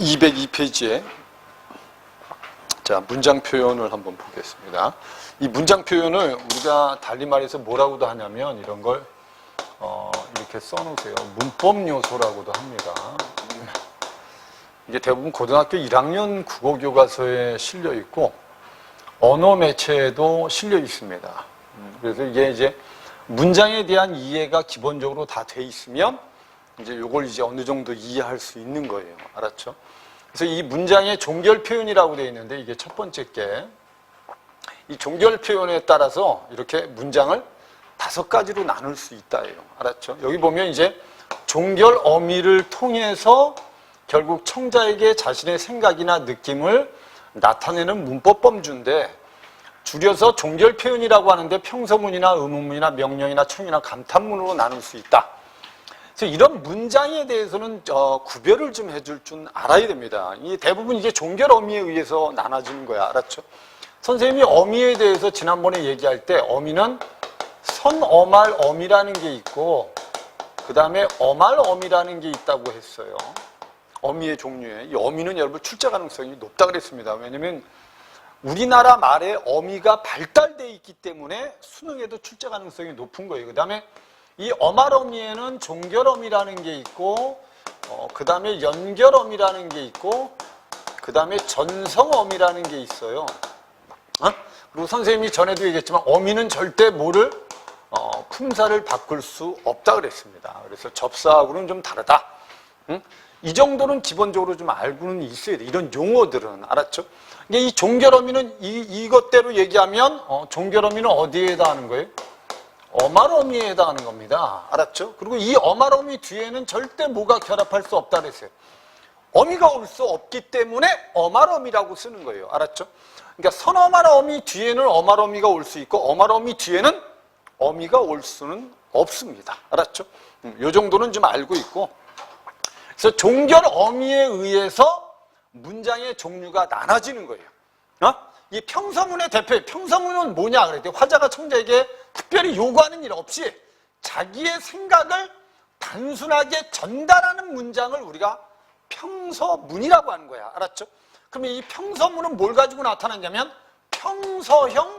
202페이지에 자, 문장 표현을 한번 보겠습니다. 이 문장 표현을 우리가 달리 말해서 뭐라고도 하냐면 이런 걸 이렇게 써놓으세요. 문법 요소라고도 합니다. 이게 대부분 고등학교 1학년 국어 교과서에 실려 있고 언어 매체에도 실려 있습니다. 그래서 이게 이제 문장에 대한 이해가 기본적으로 다 돼 있으면 이제 요걸 이제 어느 정도 이해할 수 있는 거예요. 알았죠? 그래서 이 문장의 종결 표현이라고 되어 있는데 이게 첫 번째 게 이 종결 표현에 따라서 이렇게 문장을 5가지로 나눌 수 있다예요. 알았죠? 여기 보면 이제 종결 어미를 통해서 결국 청자에게 자신의 생각이나 느낌을 나타내는 문법 범주인데 줄여서 종결 표현이라고 하는데 평서문이나 의문문이나 명령이나 청이나 감탄문으로 나눌 수 있다. 그래서 이런 문장에 대해서는 구별을 좀 해줄 줄 알아야 됩니다. 대부분 이게 종결 어미에 의해서 나눠지는 거야. 알았죠? 선생님이 어미에 대해서 지난번에 얘기할 때 어미는 선어말 어미라는 게 있고 그 다음에 어말 어미라는 게 있다고 했어요. 어미의 종류에. 이 어미는 여러분 출제 가능성이 높다 그랬습니다. 왜냐면 우리나라 말에 어미가 발달되어 있기 때문에 수능에도 출제 가능성이 높은 거예요. 그 다음에 이 어말어미에는 종결어미라는 게 있고 그 다음에 연결어미라는 게 있고 그 다음에 전성어미라는 게 있어요. 그리고 선생님이 전에도 얘기했지만 어미는 절대 뭐를 품사를 바꿀 수 없다 그랬습니다. 그래서 접사하고는 좀 다르다. 이 정도는 기본적으로 좀 알고는 있어야 돼. 이런 용어들은. 알았죠? 이 종결어미는 이것대로 얘기하면 종결어미는 어디에 해당하는 거예요? 어말어미에 해당하는 겁니다. 알았죠? 그리고 이 어말어미 뒤에는 절대 뭐가 결합할 수 없다 그랬어요. 어미가 올 수 없기 때문에 어말어미라고 쓰는 거예요. 알았죠? 그러니까 선어말어미 뒤에는 어말어미가 올 수 있고 어말어미 뒤에는 어미가 올 수는 없습니다. 알았죠? 이 정도는 좀 알고 있고 그래서 종결 어미에 의해서 문장의 종류가 나눠지는 거예요. 이 평서문의 대표, 평서문은 뭐냐 그랬더니 화자가 청자에게 특별히 요구하는 일 없이 자기의 생각을 단순하게 전달하는 문장을 우리가 평서문이라고 하는 거야. 알았죠? 그러면 이 평서문은 뭘 가지고 나타나냐면 평서형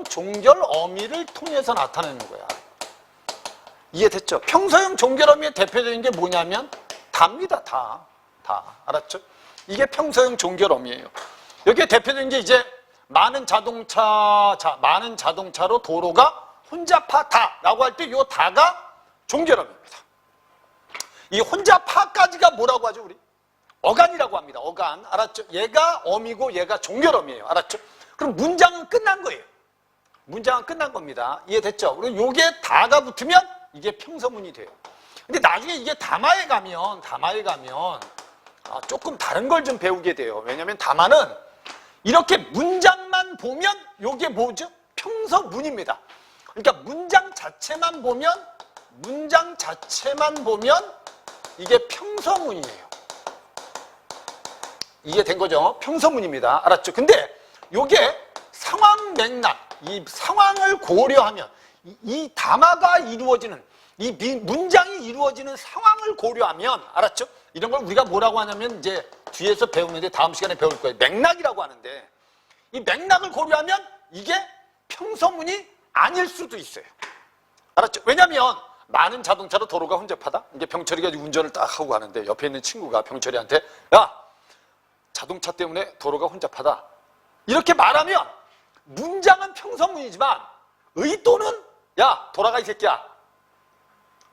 종결 어미를 통해서 나타내는 거야. 이해됐죠? 평서형 종결 어미의 대표적인 게 뭐냐면 다입니다. 다. 알았죠? 이게 평서형 종결 어미예요. 여기에 대표적인 게 이제 많은 자동차로 도로가 혼잡하다라고 할 때 이 다가 종결 어미입니다. 이 혼잡하까지가 뭐라고 하죠, 우리? 어간이라고 합니다. 어간. 알았죠? 얘가 어미고 얘가 종결 어미예요. 알았죠? 그럼 문장은 끝난 거예요. 문장은 끝난 겁니다. 이해됐죠? 그리고 요게 다가 붙으면 이게 평서문이 돼요. 근데 나중에 이게 담화에 가면 조금 다른 걸 좀 배우게 돼요. 왜냐면 담화는 이렇게 문장만 보면 요게 뭐죠? 평서문입니다. 그러니까 문장 자체만 보면 이게 평서문이에요. 이해된 거죠? 평서문입니다. 알았죠? 근데 요게 상황 맥락, 이 상황을 고려하면 이 담화가 이루어지는 이 문장이 이루어지는 상황을 고려하면 알았죠? 이런 걸 우리가 뭐라고 하냐면 이제 뒤에서 배우는데 다음 시간에 배울 거예요. 맥락이라고 하는데 이 맥락을 고려하면 이게 평서문이 아닐 수도 있어요. 알았죠? 왜냐면 많은 자동차로 도로가 혼잡하다. 이게 병철이가 운전을 딱 하고 가는데 옆에 있는 친구가 병철이한테 야, 자동차 때문에 도로가 혼잡하다. 이렇게 말하면 문장은 평서문이지만 의도는 야, 돌아가 이 새끼야.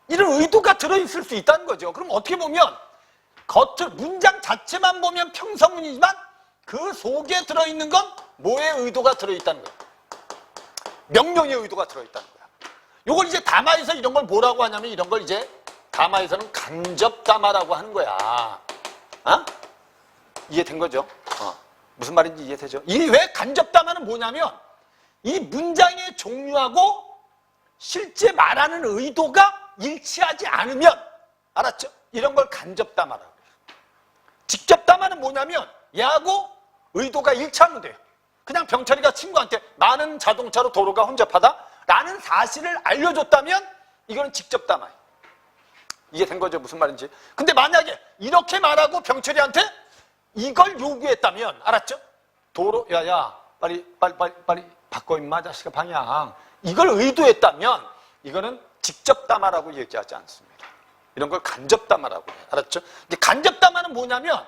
이런 의도가 들어있을 수 있다는 거죠. 그럼 어떻게 보면 문장 자체만 보면 평서문이지만 그 속에 들어있는 건 뭐의 의도가 들어있다는 거예요? 명령의 의도가 들어있다는 거야. 요걸 이제 담화에서 이런 걸 뭐라고 하냐면 이런 걸 이제 담화에서는 간접담화라고 하는 거야. 이해된 거죠? 무슨 말인지 이해되죠? 이 왜 간접담화는 뭐냐면 이 문장의 종류하고 실제 말하는 의도가 일치하지 않으면 알았죠? 이런 걸 간접담화라고 해요. 직접담화는 뭐냐면 얘하고 의도가 일치하면 돼요. 그냥 병철이가 친구한테 많은 자동차로 도로가 혼잡하다 라는 사실을 알려줬다면 이거는 직접담화예요. 이게 된 거죠. 무슨 말인지. 근데 만약에 이렇게 말하고 병철이한테 이걸 요구했다면, 알았죠? 도로, 야야, 빨리 바꿔 임마 자식아 방향. 이걸 의도했다면 이거는 직접 담화라고 얘기하지 않습니다. 이런 걸 간접 담화라고 해요. 알았죠? 이게 간접 담화는 뭐냐면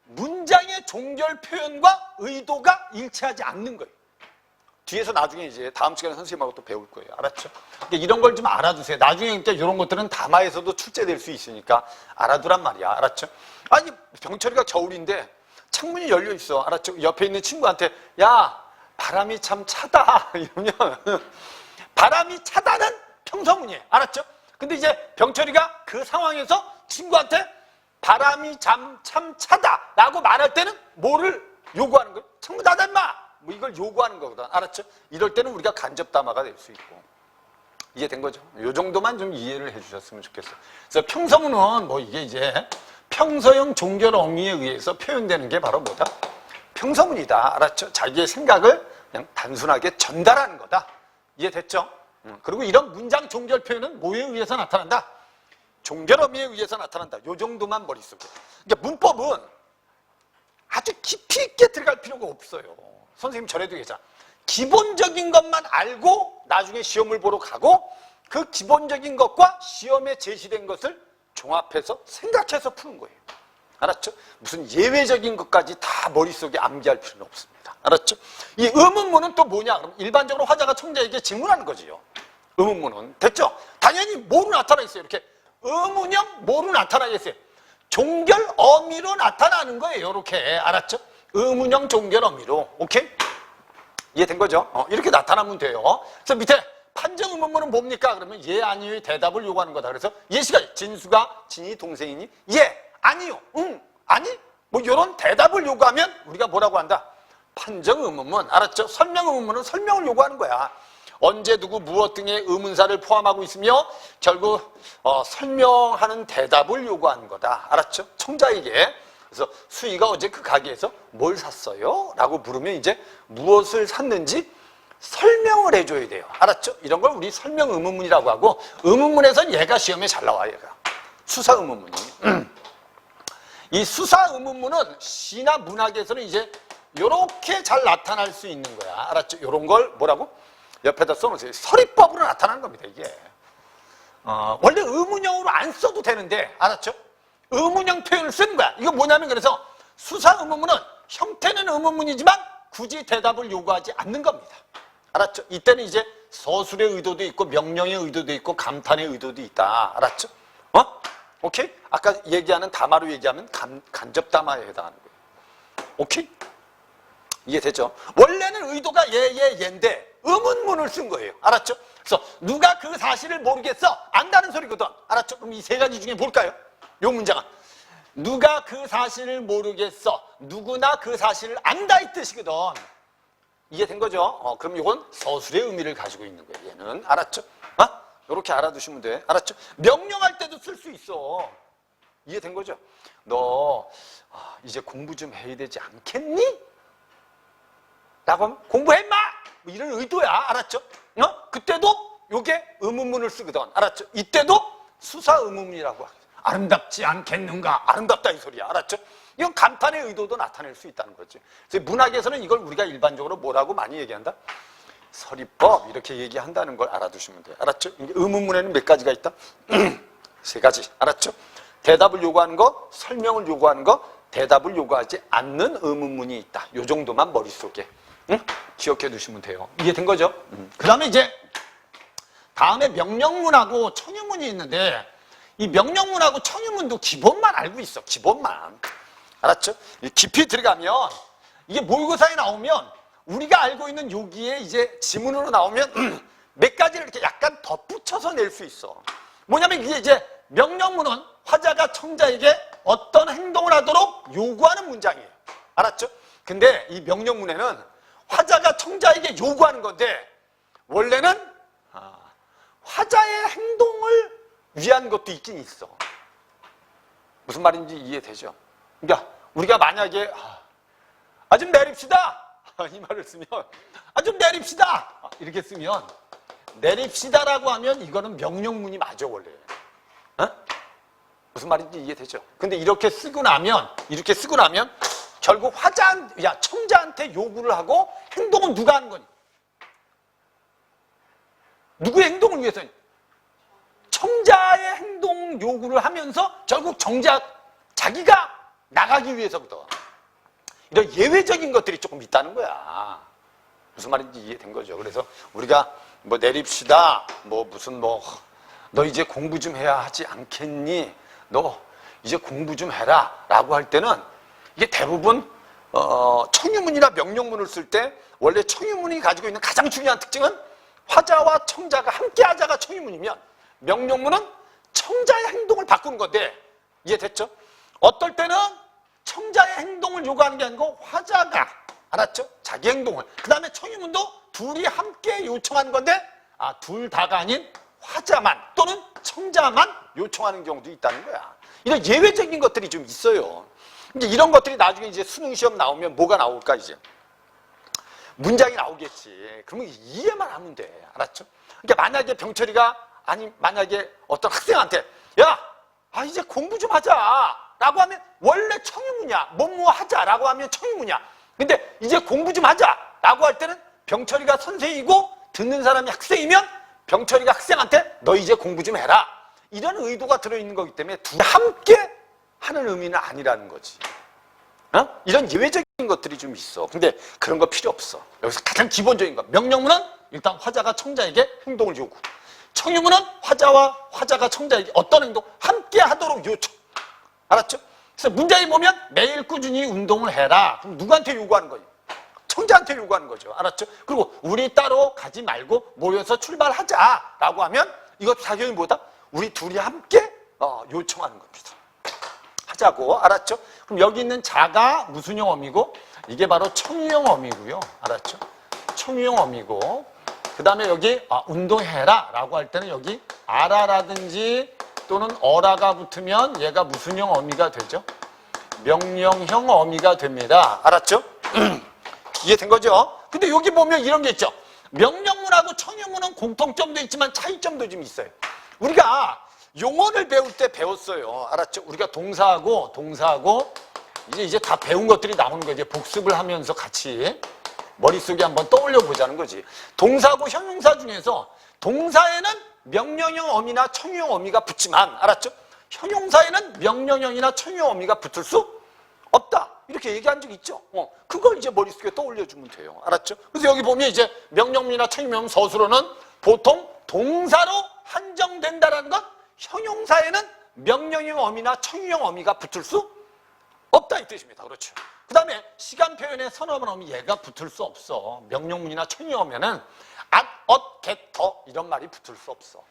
문장의 종결 표현과 의도가 일치하지 않는 거예요. 뒤에서 나중에 이제 다음 시간에 선생님하고 또 배울 거예요. 알았죠? 그러니까 이런 걸 좀 알아두세요. 나중에 이제 이런 것들은 담화에서도 출제될 수 있으니까 알아두란 말이야. 알았죠? 아니, 병철이가 겨울인데 창문이 열려 있어. 알았죠? 옆에 있는 친구한테 야, 바람이 참 차다. 이러면 바람이 차다는 평서문이에요. 알았죠? 근데 이제 병철이가 그 상황에서 친구한테 바람이 참 차다 라고 말할 때는 뭐를 요구하는 거예요? 창문 닫아 임마! 뭐 이걸 요구하는 거거든. 알았죠? 이럴 때는 우리가 간접 담화가 될 수 있고. 이해된 거죠? 이 정도만 좀 이해를 해주셨으면 좋겠어요. 그래서 평서문은 뭐 이게 이제 평서형 종결 어미에 의해서 표현되는 게 바로 뭐다? 평서문이다. 알았죠? 자기의 생각을 그냥 단순하게 전달하는 거다. 이해됐죠? 그리고 이런 문장 종결 표현은 뭐에 의해서 나타난다? 종결 어미에 의해서 나타난다. 이 정도만 머릿속에. 그러니까 문법은 아주 깊이 있게 들어갈 필요가 없어요. 선생님 전에도 얘기했잖아. 기본적인 것만 알고 나중에 시험을 보러 가고 그 기본적인 것과 시험에 제시된 것을 종합해서 생각해서 푸는 거예요. 알았죠? 무슨 예외적인 것까지 다 머릿속에 암기할 필요는 없습니다. 알았죠? 이 의문문은 또 뭐냐? 그럼 일반적으로 화자가 청자에게 질문하는 거지요. 의문문은. 됐죠? 당연히 뭐로 나타나 있어요? 이렇게 의문형 뭐로 나타나 있어요? 종결 어미로 나타나는 거예요. 이렇게. 알았죠? 의문형 종결 어미로. 오케이? 이해된 거죠? 이렇게 나타나면 돼요. 그래서 밑에 판정 의문문은 뭡니까? 그러면 예, 아니요의 대답을 요구하는 거다. 그래서 예시가 진수가 진이 동생이니 예, 아니요, 응, 아니? 뭐 이런 대답을 요구하면 우리가 뭐라고 한다? 판정 의문문. 알았죠? 설명 의문문은 설명을 요구하는 거야. 언제 누구 무엇 등의 의문사를 포함하고 있으며 결국 설명하는 대답을 요구하는 거다. 알았죠? 청자에게. 그래서 수희가 어제 그 가게에서 뭘 샀어요? 라고 물으면 이제 무엇을 샀는지 설명을 해줘야 돼요. 알았죠? 이런 걸 우리 설명 의문문이라고 하고 의문문에선 얘가 시험에 잘 나와요. 얘가. 수사 의문문이. 이 수사 의문문은 시나 문학에서는 이제 이렇게 잘 나타날 수 있는 거야. 알았죠? 이런 걸 뭐라고? 옆에다 써놓으세요. 서리법으로 나타나는 겁니다. 이게. 원래 의문형으로 안 써도 되는데 알았죠? 의문형 표현을 쓰는 거야. 이거 뭐냐면 그래서 수사 의문문은 형태는 의문문이지만 굳이 대답을 요구하지 않는 겁니다. 알았죠? 이때는 이제 서술의 의도도 있고 명령의 의도도 있고 감탄의 의도도 있다. 알았죠? 오케이? 아까 얘기하는 담화로 얘기하면 간접 담화에 해당하는 거예요. 오케이? 이해되죠? 원래는 의도가 예인데 의문문을 쓴 거예요. 알았죠? 그래서 누가 그 사실을 모르겠어? 안다는 소리거든. 알았죠? 그럼 이 세 가지 중에 뭘까요? 요 문장은 누가 그 사실을 모르겠어. 누구나 그 사실을 안다 이 뜻이거든. 이해된 거죠? 그럼 이건 서술의 의미를 가지고 있는 거예요. 얘는. 알았죠? 이렇게 알아두시면 돼. 알았죠? 명령할 때도 쓸 수 있어. 이해된 거죠? 너 이제 공부 좀 해야 되지 않겠니? 라고 하면 공부해 임마! 뭐 이런 의도야. 알았죠? 그때도 요게 의문문을 쓰거든. 알았죠? 이때도 수사 의문문이라고 하거든. 아름답지 않겠는가? 아름답다 이 소리야. 알았죠? 이건 감탄의 의도도 나타낼 수 있다는 거지. 그래서 문학에서는 이걸 우리가 일반적으로 뭐라고 많이 얘기한다? 서리법 이렇게 얘기한다는 걸 알아두시면 돼요. 알았죠? 의문문에는 몇 가지가 있다? 세 가지. 알았죠? 대답을 요구하는 거, 설명을 요구하는 거, 대답을 요구하지 않는 의문문이 있다. 요 정도만 머릿속에 기억해 두시면 돼요. 이해된 거죠? 그 다음에 이제 다음에 명령문하고 청유문이 있는데 이 명령문하고 청유문도 기본만 알고 있어. 기본만. 알았죠? 깊이 들어가면 이게 모의고사에 나오면 우리가 알고 있는 여기에 이제 지문으로 나오면 몇 가지를 이렇게 약간 덧붙여서 낼 수 있어. 뭐냐면 이게 이제 명령문은 화자가 청자에게 어떤 행동을 하도록 요구하는 문장이에요. 알았죠? 근데 이 명령문에는 화자가 청자에게 요구하는 건데 원래는 화자의 행동을 위한 것도 있긴 있어. 무슨 말인지 이해되죠? 그러니까 우리가 만약에 좀 내립시다 이 말을 쓰면 좀 내립시다 이렇게 쓰면 내립시다라고 하면 이거는 명령문이 맞아 원래. 무슨 말인지 이해되죠? 근데 이렇게 쓰고 나면 결국 청자한테 요구를 하고 행동은 누가 하는 거니? 누구의 행동을 위해서니? 청자의 행동 요구를 하면서 결국 자기가 나가기 위해서부터 이런 예외적인 것들이 조금 있다는 거야. 무슨 말인지 이해된 거죠. 그래서 우리가 뭐 내립시다, 너 이제 공부 좀 해야 하지 않겠니? 너 이제 공부 좀 해라 라고 할 때는 이게 대부분 청유문이나 명령문을 쓸 때 원래 청유문이 가지고 있는 가장 중요한 특징은 화자와 청자가 함께 하자가 청유문이면 명령문은 청자의 행동을 바꾸는 건데 이해됐죠? 어떨 때는 청자의 행동을 요구하는 게 아니고 화자가 알았죠? 자기 행동을 그 다음에 청유문도 둘이 함께 요청하는 건데 둘 다가 아닌 화자만 또는 청자만 요청하는 경우도 있다는 거야. 이런 예외적인 것들이 좀 있어요. 이제 이런 것들이 나중에 이제 수능 시험 나오면 뭐가 나올까 이제 문장이 나오겠지. 그러면 이해만 하면 돼. 알았죠? 그러니까 만약에 어떤 학생한테 이제 공부 좀 하자 라고 하면 원래 청유문이야. 뭐뭐 하자라고 하면 청유문이야. 근데 이제 공부 좀 하자 라고 할 때는 병철이가 선생이고 듣는 사람이 학생이면 병철이가 학생한테 너 이제 공부 좀 해라. 이런 의도가 들어있는 거기 때문에 둘이 함께 하는 의미는 아니라는 거지. 이런 예외적인 것들이 좀 있어. 근데 그런 거 필요 없어. 여기서 가장 기본적인 거. 명령문은 일단 화자가 청자에게 행동을 요구. 청유문은 화자가 청자에게 어떤 행동? 함께 하도록 요청. 알았죠? 그래서 문장에 보면 매일 꾸준히 운동을 해라. 그럼 누구한테 요구하는 거니? 청자한테 요구하는 거죠. 알았죠? 그리고 우리 따로 가지 말고 모여서 출발하자라고 하면 이것도 당연히 뭐다? 우리 둘이 함께 요청하는 겁니다. 하자고. 알았죠? 그럼 여기 있는 자가 무슨형 어미고 이게 바로 청유형 어미고요. 알았죠? 청유형 어미고 그 다음에 여기 운동해라 라고 할 때는 여기 아라라든지 또는 어라가 붙으면 얘가 무슨형 어미가 되죠? 명령형 어미가 됩니다. 알았죠? 이해된 거죠? 근데 여기 보면 이런 게 있죠. 명령문하고 청유문은 공통점도 있지만 차이점도 좀 있어요. 우리가 용어를 배울 때 배웠어요. 알았죠? 우리가 동사하고 이제 다 배운 것들이 나오는 거죠. 복습을 하면서 같이 머릿속에 한번 떠올려 보자는 거지. 동사하고 형용사 중에서 동사에는 명령형 어미나 청유형 어미가 붙지만 알았죠? 형용사에는 명령형이나 청유형 어미가 붙을 수 없다. 이렇게 얘기한 적 있죠? 그걸 이제 머릿속에 떠올려주면 돼요. 알았죠? 그래서 여기 보면 이제 명령문이나 청유형 서술어는 보통 동사로 한정된다라는 건 형용사에는 명령형 어미나 청유형 어미가 붙을 수 없다 이 뜻입니다. 그렇죠? 그 다음에 시간 표현에 선어문 어미 얘가 붙을 수 없어. 명령문이나 청유형 어미는 at, at, get, 더 이런 말이 붙을 수 없어.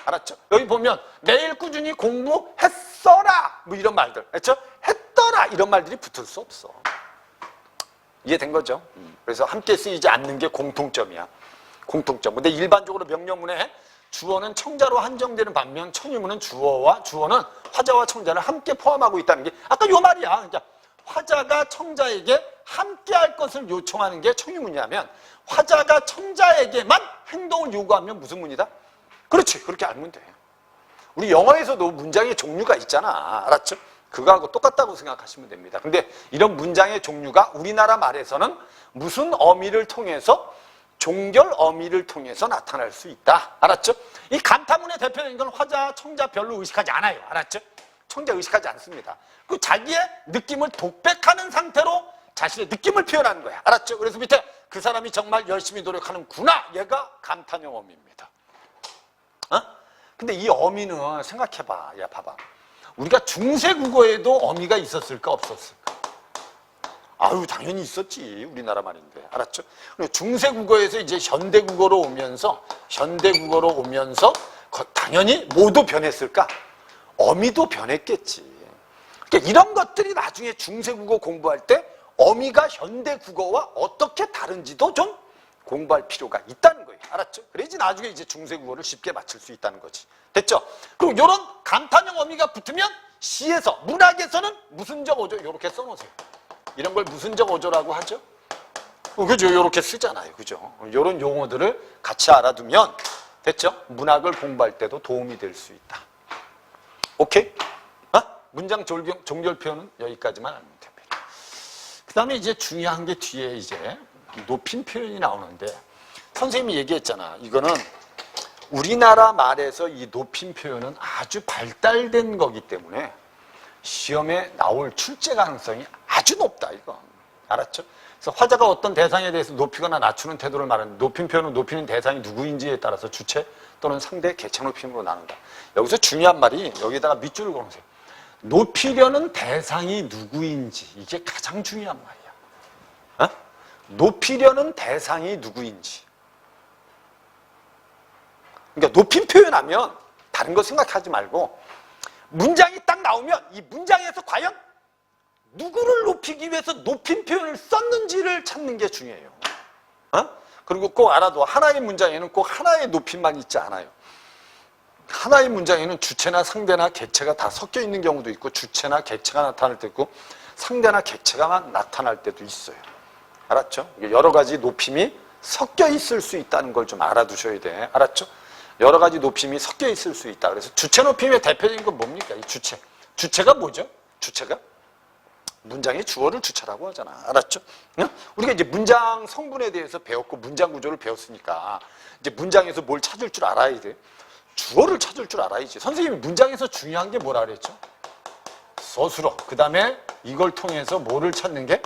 알았죠? 여기 보면 매일 꾸준히 공부했어라 뭐 이런 말들 그렇죠? 했더라 이런 말들이 붙을 수 없어. 이해된 거죠? 그래서 함께 쓰이지 않는 게 공통점이야. 공통점. 근데 일반적으로 명령문에 주어는 청자로 한정되는 반면 청유문은 주어는 화자와 청자를 함께 포함하고 있다는 게 아까 요 말이야. 그러니까 화자가 청자에게 함께 할 것을 요청하는 게 청유문이라면 화자가 청자에게만 행동을 요구하면 무슨 문이다? 그렇지. 그렇게 알면 돼. 우리 영어에서도 문장의 종류가 있잖아. 알았죠? 그거하고 똑같다고 생각하시면 됩니다. 근데 이런 문장의 종류가 우리나라 말에서는 무슨 어미를 통해서 종결 어미를 통해서 나타날 수 있다. 알았죠? 이 간타문의 대표적인 건 화자, 청자 별로 의식하지 않아요. 알았죠? 청자 의식하지 않습니다. 그 자기의 느낌을 독백하는 상태로 자신의 느낌을 표현하는 거야. 알았죠? 그래서 밑에 그 사람이 정말 열심히 노력하는구나. 얘가 감탄형 어미입니다. 근데 이 어미는 생각해봐. 야, 봐봐. 우리가 중세국어에도 어미가 있었을까 없었을까? 아유, 당연히 있었지. 우리나라 말인데. 알았죠? 그리고 중세국어에서 이제 현대국어로 오면서 당연히 뭐도 변했을까? 어미도 변했겠지. 그러니까 이런 것들이 나중에 중세국어 공부할 때 어미가 현대국어와 어떻게 다른지도 좀 공부할 필요가 있다는 거예요. 알았죠? 그래야지 나중에 이제 중세국어를 쉽게 맞출 수 있다는 거지. 됐죠? 그리고 이런 감탄형 어미가 붙으면 시에서, 문학에서는 무슨적 어조 이렇게 써놓으세요. 이런 걸 무슨적 어조라고 하죠? 그죠? 이렇게 쓰잖아요. 그죠? 이런 용어들을 같이 알아두면 됐죠? 문학을 공부할 때도 도움이 될 수 있다. 오케이? 문장 종결 표현은 여기까지만 알면 됩니다. 그 다음에 이제 중요한 게 뒤에 이제 높임 표현이 나오는데, 선생님이 얘기했잖아. 이거는 우리나라 말에서 이 높임 표현은 아주 발달된 거기 때문에 시험에 나올 출제 가능성이 아주 높다, 이거. 알았죠? 그래서 화자가 어떤 대상에 대해서 높이거나 낮추는 태도를 말하는, 높임 표현은 높이는 대상이 누구인지에 따라서 주체 또는 상대 개체 높임으로 나눈다. 여기서 중요한 말이 여기다가 밑줄을 그어놓으세요. 높이려는 대상이 누구인지, 이게 가장 중요한 말이야. 어? 높이려는 대상이 누구인지. 그러니까 높임 표현하면 다른 거 생각하지 말고 문장이 딱 나오면 이 문장에서 과연 누구를 높이기 위해서 높임 표현을 썼는지를 찾는 게 중요해요. 어? 그리고 꼭 알아도 하나의 문장에는 꼭 하나의 높임만 있지 않아요. 하나의 문장에는 주체나 상대나 개체가 다 섞여 있는 경우도 있고, 주체나 개체가 나타날 때도 있고, 상대나 개체가 나타날 때도 있어요. 알았죠? 여러 가지 높임이 섞여 있을 수 있다는 걸 좀 알아두셔야 돼. 알았죠? 여러 가지 높임이 섞여 있을 수 있다. 그래서 주체 높임의 대표적인 건 뭡니까? 이 주체. 주체가 뭐죠? 주체가? 문장의 주어를 주체라고 하잖아. 알았죠? 우리가 이제 문장 성분에 대해서 배웠고 문장 구조를 배웠으니까 이제 문장에서 뭘 찾을 줄 알아야 돼. 주어를 찾을 줄 알아야지. 선생님이 문장에서 중요한 게 뭐라 그랬죠? 서술어. 그 다음에 이걸 통해서 뭐를 찾는 게?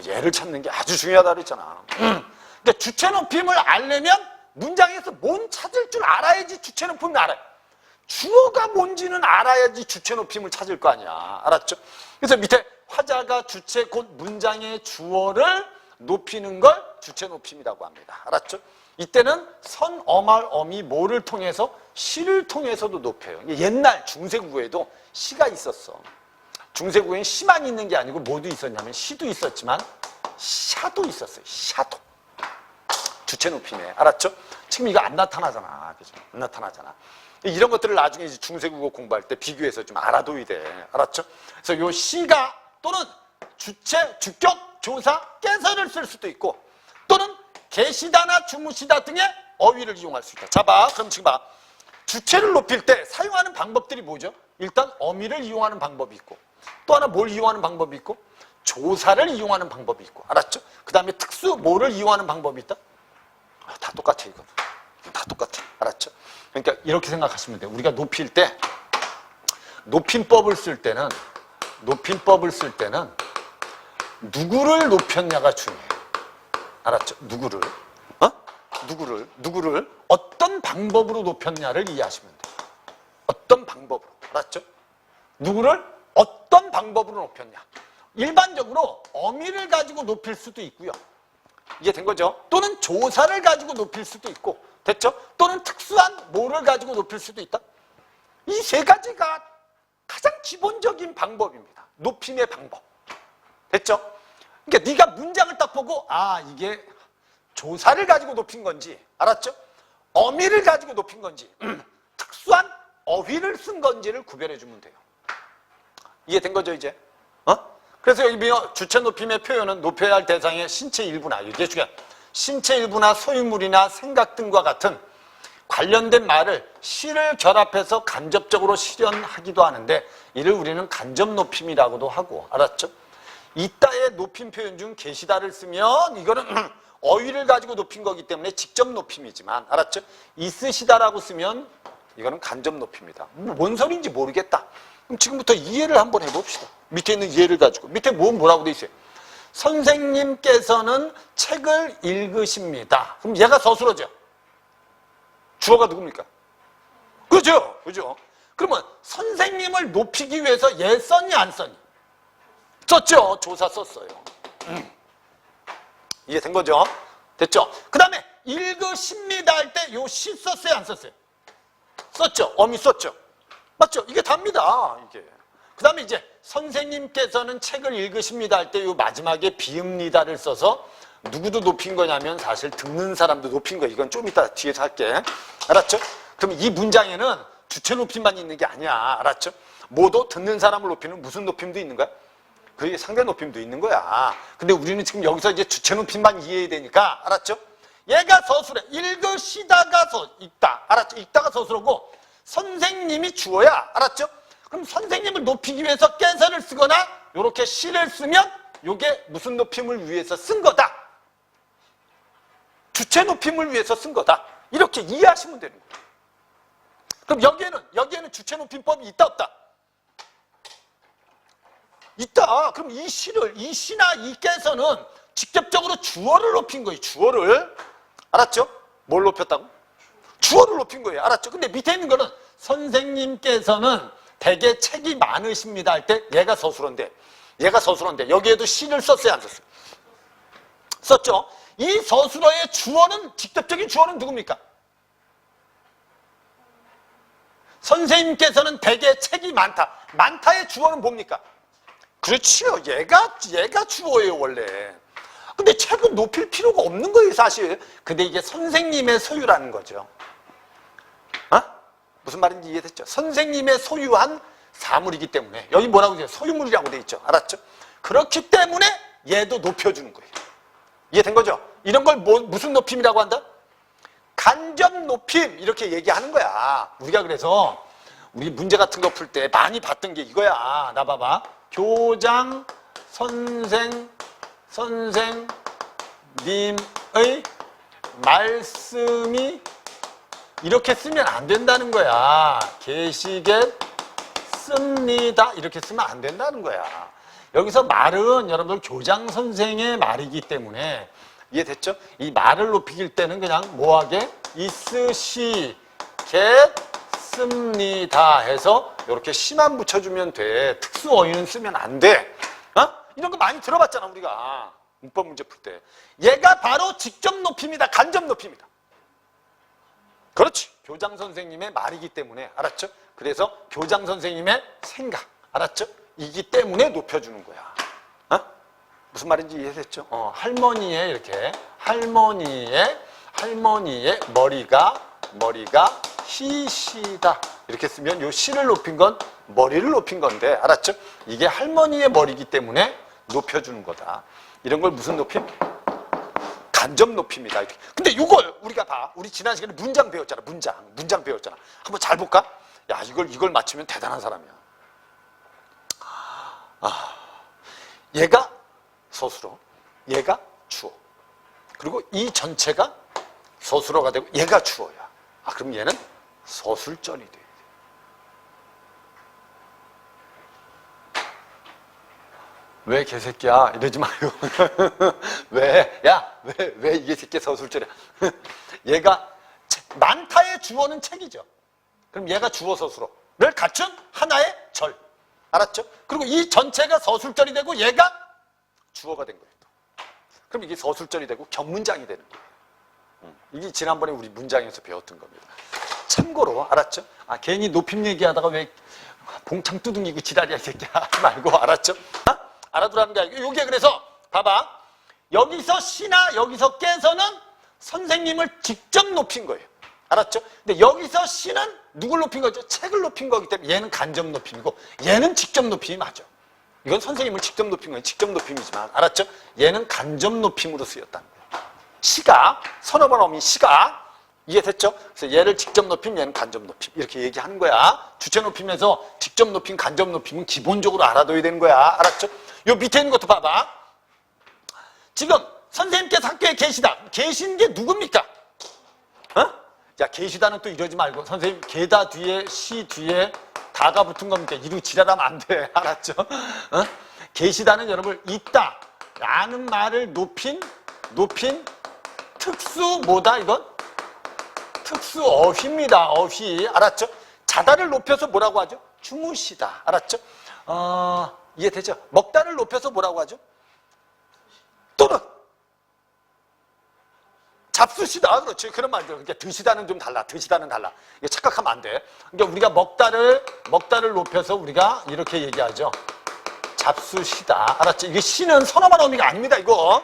얘를 찾는 게 아주 중요하다 그랬잖아. 그러니까 주체 높임을 알려면 문장에서 뭔 찾을 줄 알아야지 주체 높임을 알아요. 주어가 뭔지는 알아야지 주체 높임을 찾을 거 아니야. 알았죠? 그래서 밑에 화자가 주체 곧 문장의 주어를 높이는 걸 주체 높임이라고 합니다. 알았죠? 이때는 선, 어말, 어미, 뭐를 통해서? 시를 통해서도 높여요. 옛날 중세국어에도 시가 있었어. 중세국어에는 시만 있는 게 아니고 뭐도 있었냐면 시도 있었지만 샤도 있었어요. 샤도. 주체 높임에. 알았죠? 지금 이거 안 나타나잖아. 그죠? 안 나타나잖아. 이런 것들을 나중에 이제 중세국어 공부할 때 비교해서 좀 알아둬야 돼. 알았죠? 그래서 요 시가 또는 주체, 주격, 조사, 깨서를 쓸 수도 있고, 또는 계시다나 주무시다 등의 어휘를 이용할 수 있다. 자, 봐. 그럼 지금 봐. 주체를 높일 때 사용하는 방법들이 뭐죠? 일단 어미를 이용하는 방법이 있고, 또 하나 뭘 이용하는 방법이 있고, 조사를 이용하는 방법이 있고. 알았죠? 그 다음에 특수 뭐를 이용하는 방법이 있다? 다 똑같아, 이거. 다 똑같아. 알았죠? 그러니까 이렇게 생각하시면 돼요. 우리가 높일 때, 높임법을 쓸 때는 누구를 높였냐가 중요해요. 알았죠? 누구를 어떤 방법으로 높였냐를 이해하시면 돼요. 어떤 방법으로. 알았죠? 누구를 어떤 방법으로 높였냐. 일반적으로 어미를 가지고 높일 수도 있고요. 이해된 거죠? 또는 조사를 가지고 높일 수도 있고. 됐죠? 또는 특수한 뭐를 가지고 높일 수도 있다. 이 세 가지가 가장 기본적인 방법입니다. 높임의 방법. 됐죠? 그러니까 네가 문장을 딱 보고 이게 조사를 가지고 높인 건지, 알았죠? 어미를 가지고 높인 건지, 특수한 어휘를 쓴 건지를 구별해 주면 돼요. 이해된 거죠, 이제? 그래서 여기 주체 높임의 표현은 높여야 할 대상의 신체 일부나, 이게 중요한 신체 일부나 소유물이나 생각 등과 같은 관련된 말을 시를 결합해서 간접적으로 실현하기도 하는데, 이를 우리는 간접 높임이라고도 하고. 알았죠? 이따의 높임 표현 중 계시다를 쓰면 이거는 어휘를 가지고 높인 거기 때문에 직접 높임이지만, 알았죠? 있으시다라고 쓰면 이거는 간접 높임이다. 뭔 소리인지 모르겠다. 그럼 지금부터 이해를 한번 해봅시다. 밑에 있는 이해를 가지고. 밑에 뭐라고 돼 있어요? 선생님께서는 책을 읽으십니다. 그럼 얘가 서술어죠. 주어가 누굽니까? 그죠? 그러면 선생님을 높이기 위해서 얘 썼니 안 썼니? 썼죠. 조사 썼어요. 이해된 거죠? 됐죠? 그 다음에 읽으십니다 할 때 요 시 썼어요 안 썼어요? 썼죠. 어미 썼죠. 맞죠? 이게 답니다. 이게. 그 다음에 이제 선생님께서는 책을 읽으십니다 할 때 요 마지막에 비읍니다를 써서 누구도 높인 거냐면 사실 듣는 사람도 높인 거예요. 이건 좀 이따 뒤에서 할게. 알았죠? 그럼 이 문장에는 주체 높임만 있는 게 아니야. 알았죠? 뭐도 듣는 사람을 높이는 무슨 높임도 있는 거야? 그게 상대 높임도 있는 거야. 근데 우리는 지금 여기서 이제 주체 높임만 이해해야 되니까. 알았죠? 얘가 서술해. 읽으시다가 읽다. 알았죠? 읽다가 서술하고 선생님이 주어야. 알았죠? 그럼 선생님을 높이기 위해서 깨서를 쓰거나 이렇게 시를 쓰면 이게 무슨 높임을 위해서 쓴 거다. 주체 높임을 위해서 쓴 거다. 이렇게 이해하시면 되는 거예요. 그럼 여기에는 주체 높임법이 있다 없다? 있다. 그럼 이 시나 이 깨서는 직접적으로 주어를 높인 거예요. 주어를. 알았죠? 뭘 높였다고? 주어를 높인 거예요. 알았죠? 근데 밑에 있는 거는 선생님께서는 되게 책이 많으십니다 할 때 얘가 서술어인데 여기에도 시를 썼어요, 안 썼어요? 썼죠? 이 서술어의 주어는, 직접적인 주어는 누굽니까? 선생님께서는 되게 책이 많다. 많다의 주어는 뭡니까? 그렇지요. 얘가 주어예요, 원래. 근데 책은 높일 필요가 없는 거예요, 사실. 근데 이게 선생님의 소유라는 거죠. 무슨 말인지 이해됐죠? 선생님의 소유한 사물이기 때문에. 여기 뭐라고 돼요? 소유물이라고 돼 있죠. 알았죠? 그렇기 때문에 얘도 높여주는 거예요. 이해된 거죠? 이런 걸 무슨 높임이라고 한다? 간접 높임, 이렇게 얘기하는 거야. 우리가 그래서 우리 문제 같은 거 풀 때 많이 봤던 게 이거야. 나 봐봐. 교장 선생님의 말씀이 이렇게 쓰면 안 된다는 거야. 계시겠습니다. 이렇게 쓰면 안 된다는 거야. 여기서 말은 여러분들 교장 선생의 말이기 때문에 이해됐죠? 이 말을 높이길 때는 그냥 뭐하게? 있으시겠습니다 해서 이렇게 시만 붙여주면 돼. 특수 어휘는 쓰면 안 돼. 이런 거 많이 들어봤잖아, 우리가. 문법 문제 풀 때. 얘가 바로 직접 높임이다. 간접 높임이다. 그렇지. 교장 선생님의 말이기 때문에. 알았죠? 그래서 교장 선생님의 생각. 알았죠? 이기 때문에 높여주는 거야. 무슨 말인지 이해됐죠? 할머니의 이렇게 할머니의 머리가 희시다. 이렇게 쓰면 요 시를 높인 건 머리를 높인 건데, 알았죠? 이게 할머니의 머리이기 때문에 높여주는 거다. 이런 걸 무슨 높임? 간접 높임이다. 이렇게. 근데 이걸 우리가 봐. 우리 지난 시간에 문장 배웠잖아. 문장 배웠잖아. 한번 잘 볼까? 야, 이걸 맞추면 대단한 사람이야. 얘가 서술어, 얘가 주어. 그리고 이 전체가 서술어가 되고 얘가 주어야. 그럼 얘는 서술절이 돼. 왜 개새끼야? 이러지 말고. 왜 이게 새끼 서술절이야? 얘가 많다의 주어는 책이죠. 그럼 얘가 주어 서술어를 갖춘 하나의 절. 알았죠? 그리고 이 전체가 서술절이 되고 얘가 주어가 된 거예요. 그럼 이게 서술절이 되고 격문장이 되는 거예요. 이게 지난번에 우리 문장에서 배웠던 겁니다. 참고로 알았죠? 괜히 높임 얘기하다가 왜 봉창 두둥이고 지랄이야 이 새끼야 하지 말고. 알았죠? 알아두라는 게 아니고 요게 그래서 봐봐. 여기서 시나 여기서 깨서는 선생님을 직접 높인 거예요. 알았죠? 근데 여기서 시는 누굴 높인 거죠? 책을 높인 거기 때문에 얘는 간접 높임이고 얘는 직접 높임이 맞아. 이건 선생님을 직접 높인 거예요. 직접 높임이지만 알았죠? 얘는 간접 높임으로 쓰였다는 거예요. 시가 서너 번 어미 시가 이해됐죠? 그래서 얘를 직접 높임, 얘는 간접 높임 이렇게 얘기하는 거야. 주체 높임에서 직접 높임, 간접 높임은 기본적으로 알아둬야 되는 거야. 알았죠? 요 밑에 있는 것도 봐봐. 지금 선생님께서 학교에 계시다. 계신 게 누굽니까? 야, 계시다는 또 이러지 말고 선생님 계다 뒤에 시 뒤에 다가 붙은 겁니까? 이러고 지랄하면 안 돼. 알았죠? 계시다는 여러분 있다 라는 말을 높인 특수 뭐다 이건? 특수 어휘입니다. 어휘. 알았죠? 자다를 높여서 뭐라고 하죠? 주무시다. 알았죠? 이해되죠? 먹다를 높여서 뭐라고 하죠? 또는 잡수시다. 그렇지. 그런 말들. 그러니까 드시다는 좀 달라. 드시다는 달라. 이거 착각하면 안 돼. 그러니까 우리가 먹다를 높여서 우리가 이렇게 얘기하죠. 잡수시다. 알았죠? 이게 시는 선어만 어미가 아닙니다. 이거.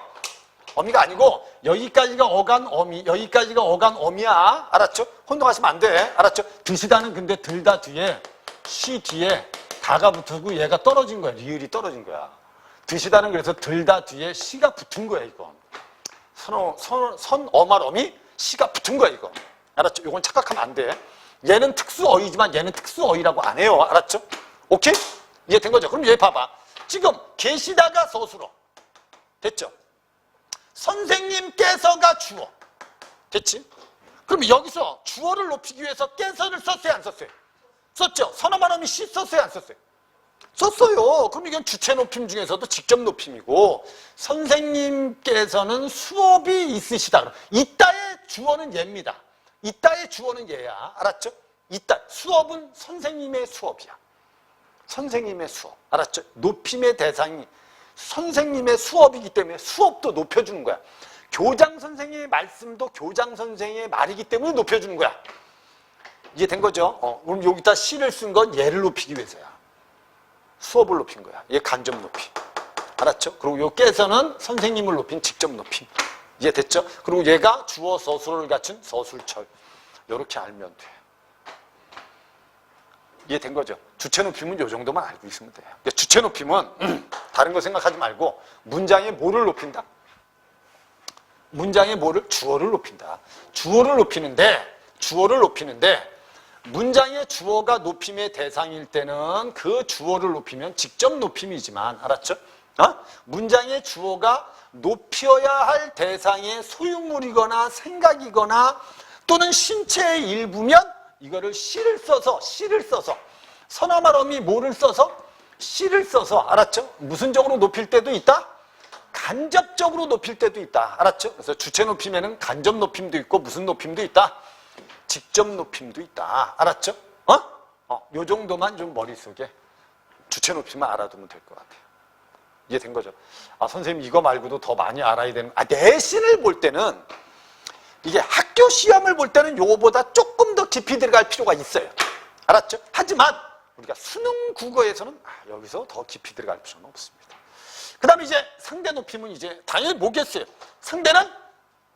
어미가 아니고 여기까지가 어간 어미, 여기까지가 어간 어미야. 알았죠? 혼동하시면 안 돼. 알았죠? 드시다는 근데 들다 뒤에 시 뒤에 다가 붙고 얘가 떨어진 거야. 리을이 떨어진 거야. 드시다는 그래서 들다 뒤에 시가 붙은 거야, 이건. 선어말어미 시가 붙은 거야, 이거. 알았죠? 이건 착각하면 안 돼. 얘는 특수어휘지만 얘는 특수어휘라고 안 해요. 알았죠? 오케이? 이해된 거죠? 그럼 얘 봐봐. 지금 계시다가 서술어. 됐죠? 선생님께서가 주어. 됐지? 그럼 여기서 주어를 높이기 위해서 께서를 썼어요, 안 썼어요? 썼죠? 선어만음이 시 썼어요, 안 썼어요? 썼어요. 그럼 이건 주체 높임 중에서도 직접 높임이고, 선생님께서는 수업이 있으시다. 그럼 이따의 주어는 얘입니다. 이따의 주어는 얘야. 알았죠? 이따. 수업은 선생님의 수업이야. 선생님의 수업. 알았죠? 높임의 대상이 선생님의 수업이기 때문에 수업도 높여주는 거야. 교장 선생님의 말씀도 교장 선생님의 말이기 때문에 높여주는 거야. 이해된 거죠? 그럼 여기다 시를 쓴 건 얘를 높이기 위해서야. 수업을 높인 거야. 얘 간접 높임. 알았죠? 그리고 요 깨서는 선생님을 높인 직접 높임. 이해됐죠? 그리고 얘가 주어 서술을 갖춘 서술철. 이렇게 알면 돼. 이해된 거죠? 주체 높임은 요 정도만 알고 있으면 돼요. 주체 높임은 다른 거 생각하지 말고 문장의 뭐를 높인다? 문장의 뭐를? 주어를 높인다. 주어를 높이는데 문장의 주어가 높임의 대상일 때는 그 주어를 높이면 직접 높임이지만, 알았죠? 문장의 주어가 높여야 할 대상의 소유물이거나 생각이거나 또는 신체의 일부면 이거를 시를 써서 선어말음이 뭐를 써서? 시를 써서, 알았죠? 무슨적으로 높일 때도 있다? 간접적으로 높일 때도 있다. 알았죠? 그래서 주체 높임에는 간접 높임도 있고 무슨 높임도 있다? 직접 높임도 있다. 알았죠? 요 정도만 좀 머릿속에 주체 높임만 알아두면 될 것 같아요. 이해된 거죠? 선생님 이거 말고도 더 많이 알아야 되는, 내신을 볼 때는 이게 학교 시험을 볼 때는 요거보다 조금 더 깊이 들어갈 필요가 있어요. 알았죠? 하지만 우리가 수능 국어에서는 여기서 더 깊이 들어갈 필요는 없습니다. 그 다음에 이제 상대 높임은 이제 당연히 뭐겠어요? 상대는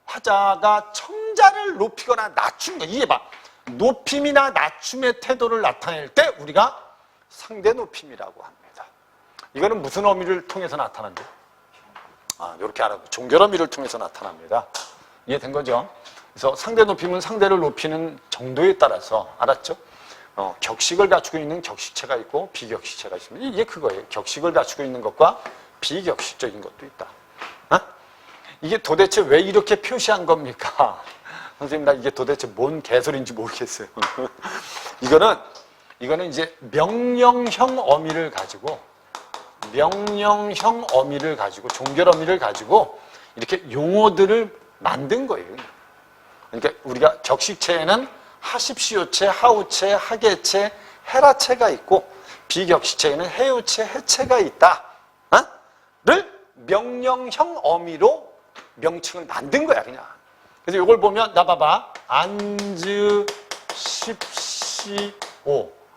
화자가 청자를 높이거나 낮춘 거. 이게 봐. 높임이나 낮춤의 태도를 나타낼 때 우리가 상대 높임이라고 합니다. 이거는 무슨 어미를 통해서 나타난대요? 이렇게 알아보. 종결 어미를 통해서 나타납니다. 이해된 거죠? 그래서 상대 높임은 상대를 높이는 정도에 따라서, 알았죠? 격식을 갖추고 있는 격식체가 있고 비격식체가 있습니다. 이게 그거예요. 격식을 갖추고 있는 것과 비격식적인 것도 있다. 이게 도대체 왜 이렇게 표시한 겁니까? 선생님, 나 이게 도대체 뭔 개소리인지 모르겠어요. 이거는 이제 명령형 어미를 가지고, 종결 어미를 가지고 이렇게 용어들을 만든 거예요. 그러니까 우리가 격식체에는 하십시오체, 하우체, 하계체, 헤라체가 있고 비격식체에는 해유체, 해체가 있다. 를 명령형 어미로 명칭을 만든 거야, 그냥. 그래서 이걸 보면, 나 봐봐. 앉으십시오.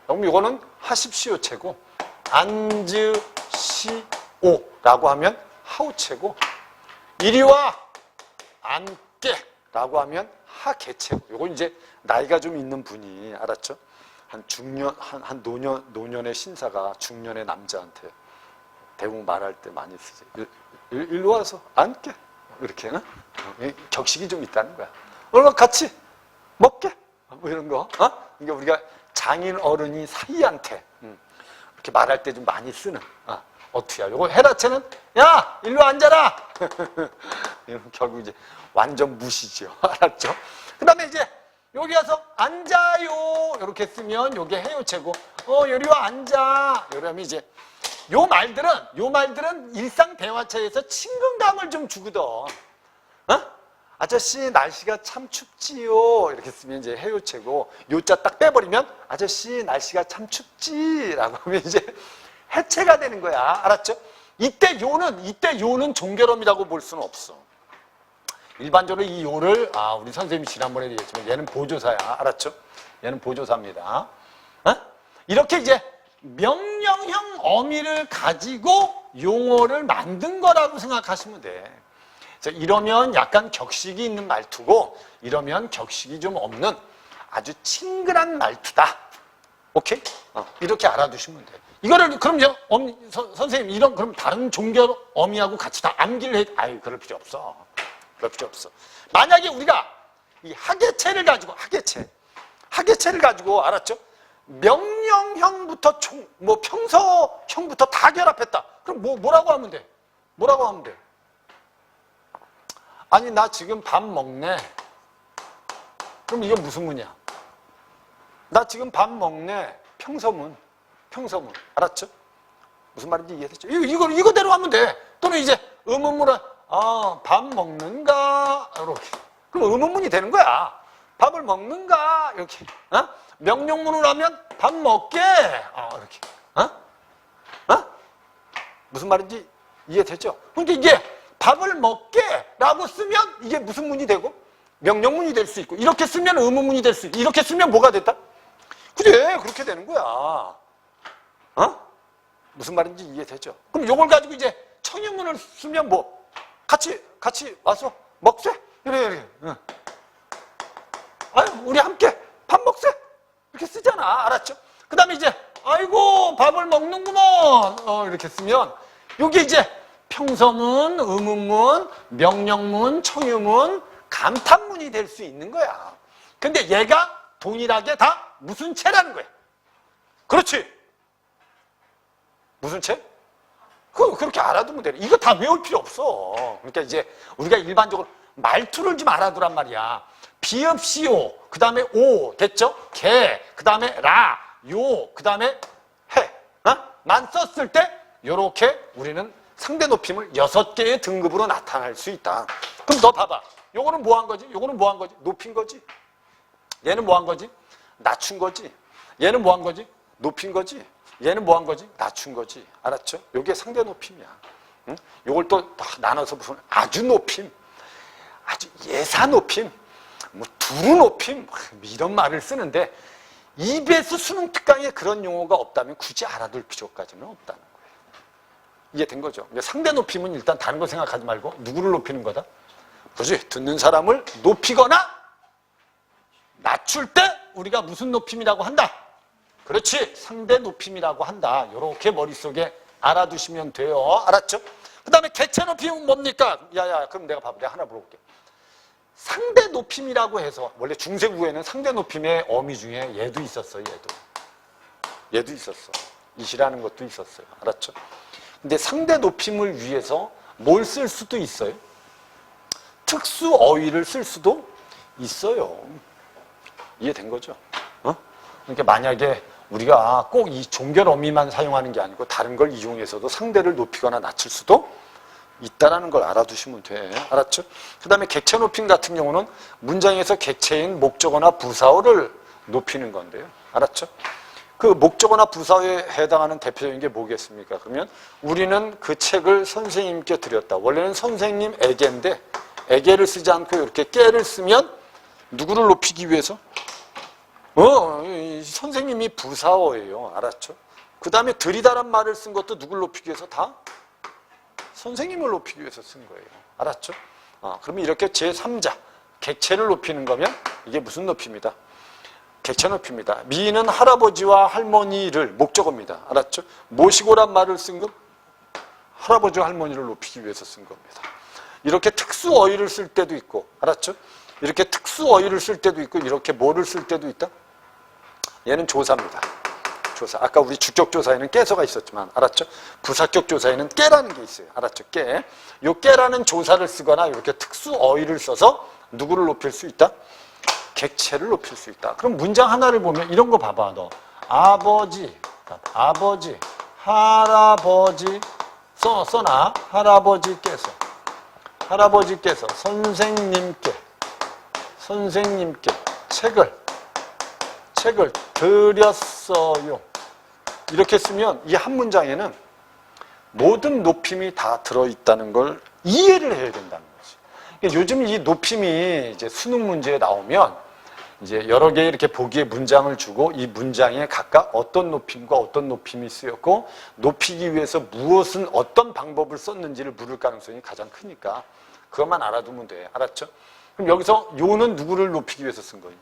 그럼 이거는 하십시오체고, 앉으시오라고 하면 하우체고, 이리와 앉게라고 하면 하계체고. 이건 이제 나이가 좀 있는 분이, 알았죠? 한 중년, 한 노년의 신사가 중년의 남자한테 대부분 말할 때 많이 쓰지. 일로 와서 앉게. 이렇게, 격식이 좀 있다는 거야. 얼른 같이 먹게. 뭐 이런 거. 그러니까 우리가 장인 어른이 사이한테 이렇게 말할 때 좀 많이 쓰는. 어떻게 하려고? 헤라체는, 야! 일로 앉아라! 이런 결국 이제 완전 무시죠. 알았죠? 그 다음에 이제 여기 와서 앉아요. 이렇게 쓰면 요게 해요체고, 요리 와 앉아. 이러면 이제 요 말들은 일상 대화체에서 친근감을 좀 주거든. 아저씨 날씨가 참 춥지요. 이렇게 쓰면 이제 해요체고, 요자 딱 빼버리면 아저씨 날씨가 참 춥지라고 하면 이제 해체가 되는 거야. 알았죠? 이때 요는 종결어미라고 볼 수는 없어. 일반적으로 이 요를, 우리 선생님이 지난번에 얘기했지만 얘는 보조사야. 알았죠? 얘는 보조사입니다. 이렇게 이제 명령형 어미를 가지고 용어를 만든 거라고 생각하시면 돼. 이러면 약간 격식이 있는 말투고, 이러면 격식이 좀 없는 아주 친근한 말투다. 오케이? 이렇게 알아두시면 돼. 이거를 그럼 선생님 이런 그럼 다른 종결 어미하고 같이 다 암기를 해? 그럴 필요 없어. 그럴 필요 없어. 만약에 우리가 이 하계체를 가지고 알았죠? 명령형부터 평서형부터 다 결합했다. 그럼 뭐라고 하면 돼? 뭐라고 하면 돼? 아니, 나 지금 밥 먹네. 그럼 이게 무슨 문이야? 나 지금 밥 먹네. 평서문. 알았죠? 무슨 말인지 이해됐죠? 이거대로 하면 돼. 또는 이제 의문문은, 밥 먹는가? 이렇게. 그럼 의문문이 되는 거야. 밥을 먹는가? 이렇게. 명령문으로 하면 밥 먹게. 이렇게. 무슨 말인지 이해되죠? 그러니까 이게 밥을 먹게 라고 쓰면 이게 무슨 문이 되고? 명령문이 될 수 있고, 이렇게 쓰면 의문문이 될 수 있고, 이렇게 쓰면 뭐가 됐다? 그래, 그렇게 되는 거야. 무슨 말인지 이해되죠? 그럼 요걸 가지고 이제 청유문을 쓰면 뭐? 같이 와서 먹세? 그래. 아유, 우리 함께 밥 먹세? 이렇게 쓰잖아. 알았죠? 그 다음에 이제, 아이고, 밥을 먹는구먼. 이렇게 쓰면, 요게 이제 평서문, 의문문, 명령문, 청유문, 감탄문이 될 수 있는 거야. 근데 얘가 동일하게 다 무슨 채라는 거야. 그렇지? 무슨 채? 그렇게 알아두면 돼. 이거 다 외울 필요 없어. 그러니까 이제 우리가 일반적으로 말투를 좀 알아두란 말이야. 비읍, 시오, 그 다음에 오, 됐죠? 개, 그 다음에 라, 요, 그 다음에 해. 만 썼을 때 요렇게 우리는 상대 높임을 6개의 등급으로 나타낼 수 있다. 그럼 너 봐봐. 요거는 뭐 한 거지? 요거는 뭐 한 거지? 높인 거지? 얘는 뭐 한 거지? 낮춘 거지? 얘는 뭐 한 거지? 높인 거지? 얘는 뭐 한 거지? 낮춘 거지. 알았죠? 요게 상대 높임이야. 응? 요걸 또 나눠서 무슨 아주 높임, 아주 예사 높임, 뭐 두루 높임, 이런 말을 쓰는데 EBS 수능 특강에 그런 용어가 없다면 굳이 알아둘 필요까지는 없다는 거예요. 이해된 거죠? 상대 높임은 일단 다른 거 생각하지 말고 누구를 높이는 거다? 그렇지? 듣는 사람을 높이거나 낮출 때 우리가 무슨 높임이라고 한다? 그렇지, 상대 높임이라고 한다. 이렇게 머릿속에 알아두시면 돼요. 알았죠? 그 다음에 개체 높임은 뭡니까? 그럼 내가 하나 물어볼게. 상대 높임이라고 해서 원래 중세구에는 상대 높임의 어미 중에 얘도 있었어요. 얘도 있었어. 이시라는 것도 있었어요. 알았죠? 근데 상대 높임을 위해서 뭘 쓸 수도 있어요? 특수 어휘를 쓸 수도 있어요. 이해된 거죠? 그러니까 만약에 우리가 꼭 이 종결 어미만 사용하는 게 아니고 다른 걸 이용해서도 상대를 높이거나 낮출 수도 있다는 걸 알아두시면 돼. 알았죠? 그 다음에 객체 높임 같은 경우는 문장에서 객체인 목적어나 부사어를 높이는 건데요. 알았죠? 그 목적어나 부사어에 해당하는 대표적인 게 뭐겠습니까? 그러면 우리는 그 책을 선생님께 드렸다. 원래는 선생님에게인데 에게를 쓰지 않고 이렇게 깨를 쓰면 누구를 높이기 위해서? 선생님이 부사어예요. 알았죠? 그 다음에 들이다란 말을 쓴 것도 누굴 높이기 위해서? 다 선생님을 높이기 위해서 쓴 거예요. 알았죠? 그러면 이렇게 제3자, 객체를 높이는 거면 이게 무슨 높임이다? 객체 높입니다. 미는 할아버지와 할머니를 목적어입니다. 알았죠? 모시고란 말을 쓴 건 할아버지와 할머니를 높이기 위해서 쓴 겁니다. 이렇게 특수 어휘를 쓸 때도 있고, 알았죠? 이렇게 특수 어휘를 쓸 때도 있고, 이렇게 뭐를 쓸 때도 있다? 얘는 조사입니다. 조사. 아까 우리 주격 조사에는 깨서가 있었지만, 알았죠? 부사격 조사에는 깨라는 게 있어요. 알았죠? 깨. 요 깨라는 조사를 쓰거나 이렇게 특수 어휘를 써서 누구를 높일 수 있다? 객체를 높일 수 있다. 그럼 문장 하나를 보면 이런 거 봐봐, 너. 아버지, 할아버지, 써놔. 할아버지께서 선생님께 책을 드렸어요. 이렇게 쓰면 이 한 문장에는 모든 높임이 다 들어있다는 걸 이해를 해야 된다는 거지. 그러니까 요즘 이 높임이 이제 수능 문제에 나오면 이제 여러 개의 이렇게 보기에 문장을 주고 이 문장에 각각 어떤 높임과 어떤 높임이 쓰였고 높이기 위해서 무엇은 어떤 방법을 썼는지를 물을 가능성이 가장 크니까 그것만 알아두면 돼. 알았죠? 그럼 여기서 요는 누구를 높이기 위해서 쓴 거니?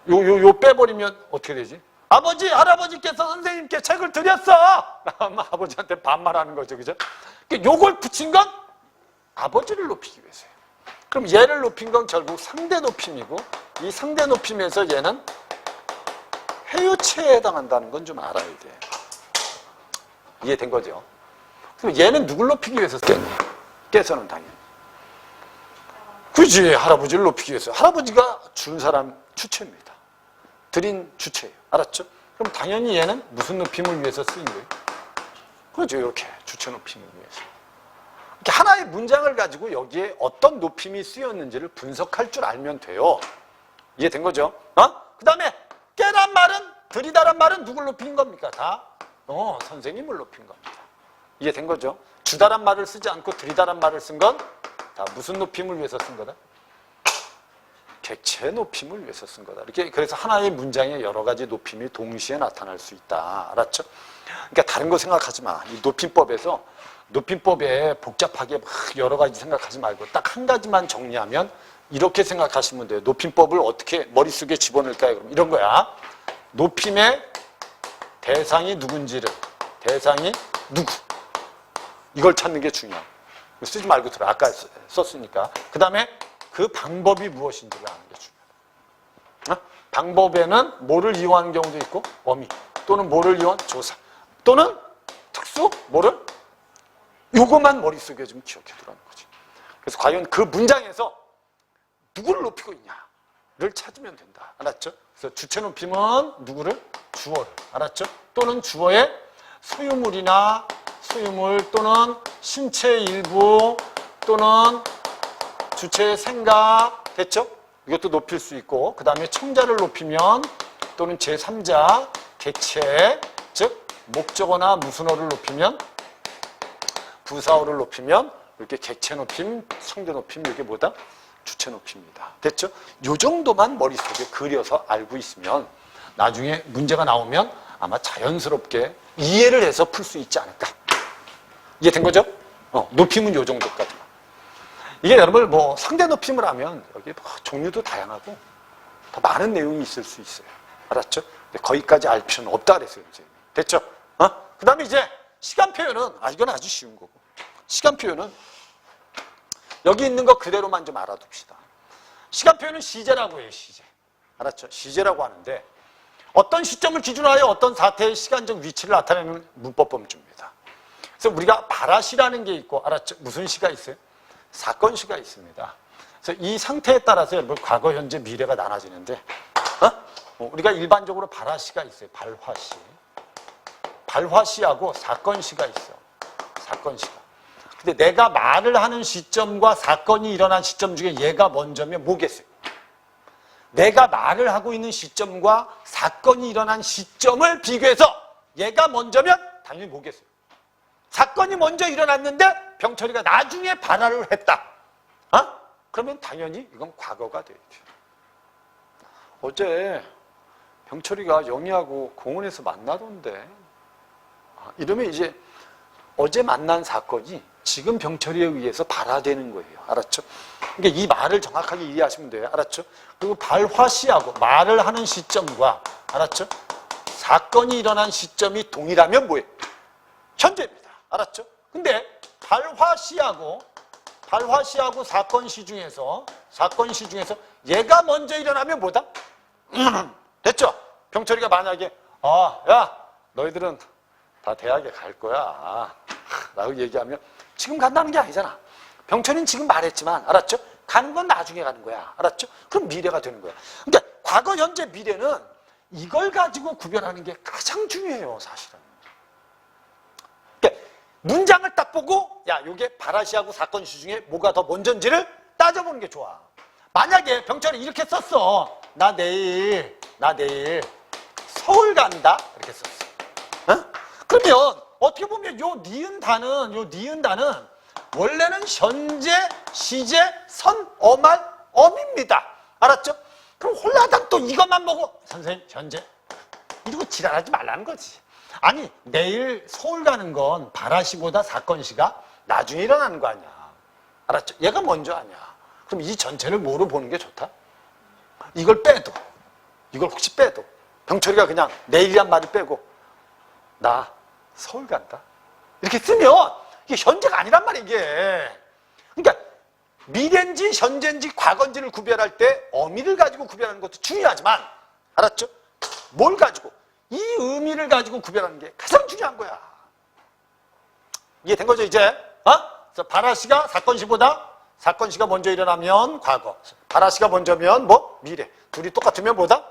요 빼버리면 어떻게 되지? 아버지, 할아버지께서 선생님께 책을 드렸어! 아마 아버지한테 반말하는 거죠. 그죠? 그러니까 요걸 붙인 건 아버지를 높이기 위해서예요. 그럼 얘를 높인 건 결국 상대 높임이고 이 상대 높임에서 얘는 회유체에 해당한다는 건 좀 알아야 돼. 이해된 거죠? 그럼 얘는 누굴 높이기 위해서 깼니? 깨서는 당연히. 그지, 할아버지를 높이기 위해서. 할아버지가 준 사람 주체입니다. 드린 주체예요. 알았죠? 그럼 당연히 얘는 무슨 높임을 위해서 쓰인 거예요? 그렇죠. 이렇게 주체 높임을 위해서. 이렇게 하나의 문장을 가지고 여기에 어떤 높임이 쓰였는지를 분석할 줄 알면 돼요. 이해된 거죠? 그 다음에 깨란 말은, 들이다란 말은 누굴 높인 겁니까? 다 선생님을 높인 겁니다. 이해된 거죠? 주다란 말을 쓰지 않고 들이다란 말을 쓴 건 다 무슨 높임을 위해서 쓴 거다? 객체 높임을 위해서 쓴 거다. 이렇게 그래서 하나의 문장에 여러 가지 높임이 동시에 나타날 수 있다. 알았죠? 그러니까 다른 거 생각하지 마. 이 높임법에서 높임법에 복잡하게 막 여러 가지 생각하지 말고 딱 한 가지만 정리하면 이렇게 생각하시면 돼요. 높임법을 어떻게 머릿속에 집어넣을까요? 그럼 이런 거야. 높임의 대상이 누군지를, 대상이 누구, 이걸 찾는 게 중요해. 쓰지 말고 들어. 아까 썼으니까. 그 다음에 그 방법이 무엇인지를 아는 게 중요해. 방법에는 뭐를 이용하는 경우도 있고, 어미, 또는 뭐를 이용한 조사, 또는 특수, 뭐를? 요거만 머릿속에 좀 기억해 두라는 거지. 그래서 과연 그 문장에서 누구를 높이고 있냐를 찾으면 된다. 알았죠? 그래서 주체 높임은 누구를? 주어를. 알았죠? 또는 주어의 소유물이나 소유물 또는 신체의 일부 또는 주체의 생각. 됐죠? 이것도 높일 수 있고, 그 다음에 청자를 높이면 또는 제3자, 객체, 즉 목적어나 무슨어를 높이면, 부사어를 높이면 이렇게 객체 높임, 상대 높임, 이게 뭐다? 주체 높임입니다. 됐죠? 요 정도만 머릿속에 그려서 알고 있으면 나중에 문제가 나오면 아마 자연스럽게 이해를 해서 풀 수 있지 않을까. 이해된 거죠? 높임은 요 정도까지만. 이게 여러분 뭐 상대 높임을 하면 여기 뭐 종류도 다양하고 더 많은 내용이 있을 수 있어요. 알았죠? 근데 거기까지 알 필요는 없다 그랬어요, 선생님. 됐죠? 그 다음에 이제 시간 표현은, 이건 아주 쉬운 거고. 시간 표현은 여기 있는 거 그대로만 좀 알아둡시다. 시간 표현은 시제라고 해요, 시제. 알았죠? 시제라고 하는데 어떤 시점을 기준으로 하여 어떤 사태의 시간적 위치를 나타내는 문법 범주입니다. 그래서 우리가 발화시라는 게 있고, 알았죠? 무슨 시가 있어요? 사건시가 있습니다. 그래서 이 상태에 따라서 여러분 과거, 현재, 미래가 나눠지는데, 우리가 일반적으로 발화시가 있어요. 발화시. 발화시하고 사건시가 있어. 사건시가. 근데 내가 말을 하는 시점과 사건이 일어난 시점 중에 얘가 먼저면 뭐겠어요? 내가 말을 하고 있는 시점과 사건이 일어난 시점을 비교해서 얘가 먼저면 당연히 뭐겠어요? 사건이 먼저 일어났는데 병철이가 나중에 발화를 했다. 그러면 당연히 이건 과거가 되죠. 어제 병철이가 영희하고 공원에서 만나던데, 이러면 이제 어제 만난 사건이 지금 병철이에 의해서 발화되는 거예요. 알았죠? 그러니까 이 말을 정확하게 이해하시면 돼요. 알았죠? 그리고 발화시하고 말을 하는 시점과, 알았죠? 사건이 일어난 시점이 동일하면 뭐예요? 현재입니다. 알았죠? 근데 발화시하고 사건시 중에서 얘가 먼저 일어나면 뭐다? 됐죠? 병철이가 만약에 야, 너희들은 다 대학에 갈 거야 라고 얘기하면 지금 간다는 게 아니잖아. 병철이는 지금 말했지만, 알았죠? 가는 건 나중에 가는 거야. 알았죠? 그럼 미래가 되는 거야. 그러니까 과거, 현재, 미래는 이걸 가지고 구별하는 게 가장 중요해요, 사실은. 그러니까 문장을 딱 보고 이게 발화시하고 사건시 중에 뭐가 더 먼저인지를 따져보는 게 좋아. 만약에 병철이 이렇게 썼어. 나 내일 서울 간다 이렇게 썼어. 그러면 어떻게 보면 요 니은 단은 원래는 현재, 시제, 선, 어말, 엄입니다. 알았죠? 그럼 홀라당 또 이것만 보고 선생님 현재 이러고 지랄하지 말라는 거지. 아니 내일 서울 가는 건 발화시보다 사건시가 나중에 일어나는 거 아니야. 알았죠? 얘가 먼저 아니야. 그럼 이 전체를 뭐로 보는 게 좋다? 이걸 혹시 빼도 병철이가 그냥 내일이란 말을 빼고 나 서울 간다 이렇게 쓰면 이게 현재가 아니란 말이야, 이게. 그러니까 미래인지 현재인지 과거인지를 구별할 때 어미를 가지고 구별하는 것도 중요하지만, 알았죠? 뭘 가지고? 이 의미를 가지고 구별하는 게 가장 중요한 거야. 이해된 거죠, 이제? 그래서 바라시가 사건시보다 사건시가 먼저 일어나면 과거, 바라시가 먼저면 뭐? 미래. 둘이 똑같으면 뭐다?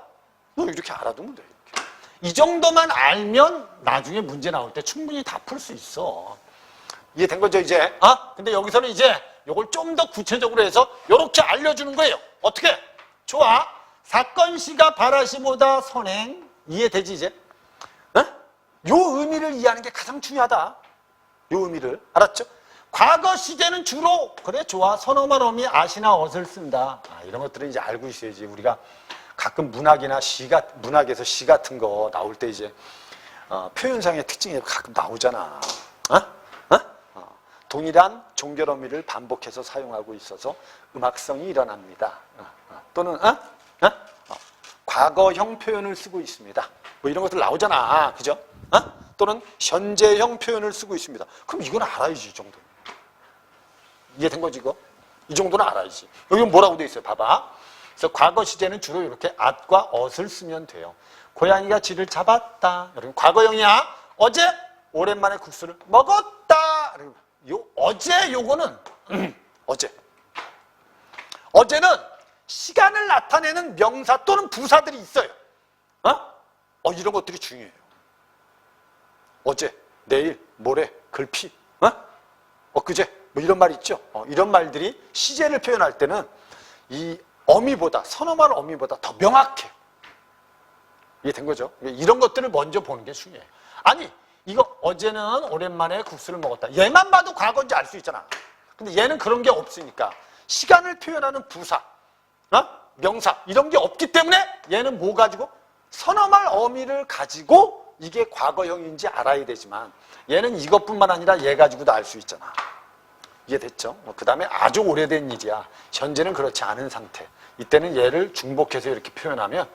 이렇게 알아두면 돼. 이렇게. 이 정도만 알면 나중에 문제 나올 때 충분히 다 풀 수 있어. 이해된 거죠, 이제? 근데 여기서는 이제 요걸 좀 더 구체적으로 해서 요렇게 알려주는 거예요. 어떻게? 좋아. 사건시가 바라시보다 선행. 이해되지, 이제? 요 의미를 이해하는 게 가장 중요하다. 요 의미를. 알았죠? 과거 시제는 주로, 그래, 좋아. 선어말 어미 아시나 어을 쓴다. 이런 것들은 이제 알고 있어야지. 우리가 가끔 문학이나 문학에서 시 같은 거 나올 때 이제, 표현상의 특징이 가끔 나오잖아. 동일한 종결 어미를 반복해서 사용하고 있어서 음악성이 일어납니다. 또는, 과거형 표현을 쓰고 있습니다. 뭐 이런 것들 나오잖아. 그죠? 또는 현재형 표현을 쓰고 있습니다. 그럼 이건 알아야지, 이 정도는. 이해된 거지, 이거? 이 정도는 알아야지. 여기 뭐라고 돼 있어요? 봐봐. 그래서 과거 시제는 주로 이렇게 at과 ot을 쓰면 돼요. 고양이가 쥐를 잡았다. 여러분, 과거형이야. 어제 오랜만에 국수를 먹었다. 요 어제 요거는 어제는 시간을 나타내는 명사 또는 부사들이 있어요. 이런 것들이 중요해요. 어제, 내일, 모레, 글피, 엊그제 뭐 이런 말 있죠. 이런 말들이 시제를 표현할 때는 이 어미보다, 선어말 어미보다 더 명확해요. 이해된 거죠? 이런 것들을 먼저 보는 게 중요해요. 아니, 이거 어제는 오랜만에 국수를 먹었다. 얘만 봐도 과거인지 알 수 있잖아. 근데 얘는 그런 게 없으니까 시간을 표현하는 부사, 명사 이런 게 없기 때문에 얘는 뭐 가지고? 선어말 어미를 가지고 이게 과거형인지 알아야 되지만 얘는 이것뿐만 아니라 얘 가지고도 알 수 있잖아. 이해됐죠? 그 다음에 아주 오래된 일이야. 현재는 그렇지 않은 상태. 이때는 얘를 중복해서 이렇게 표현하면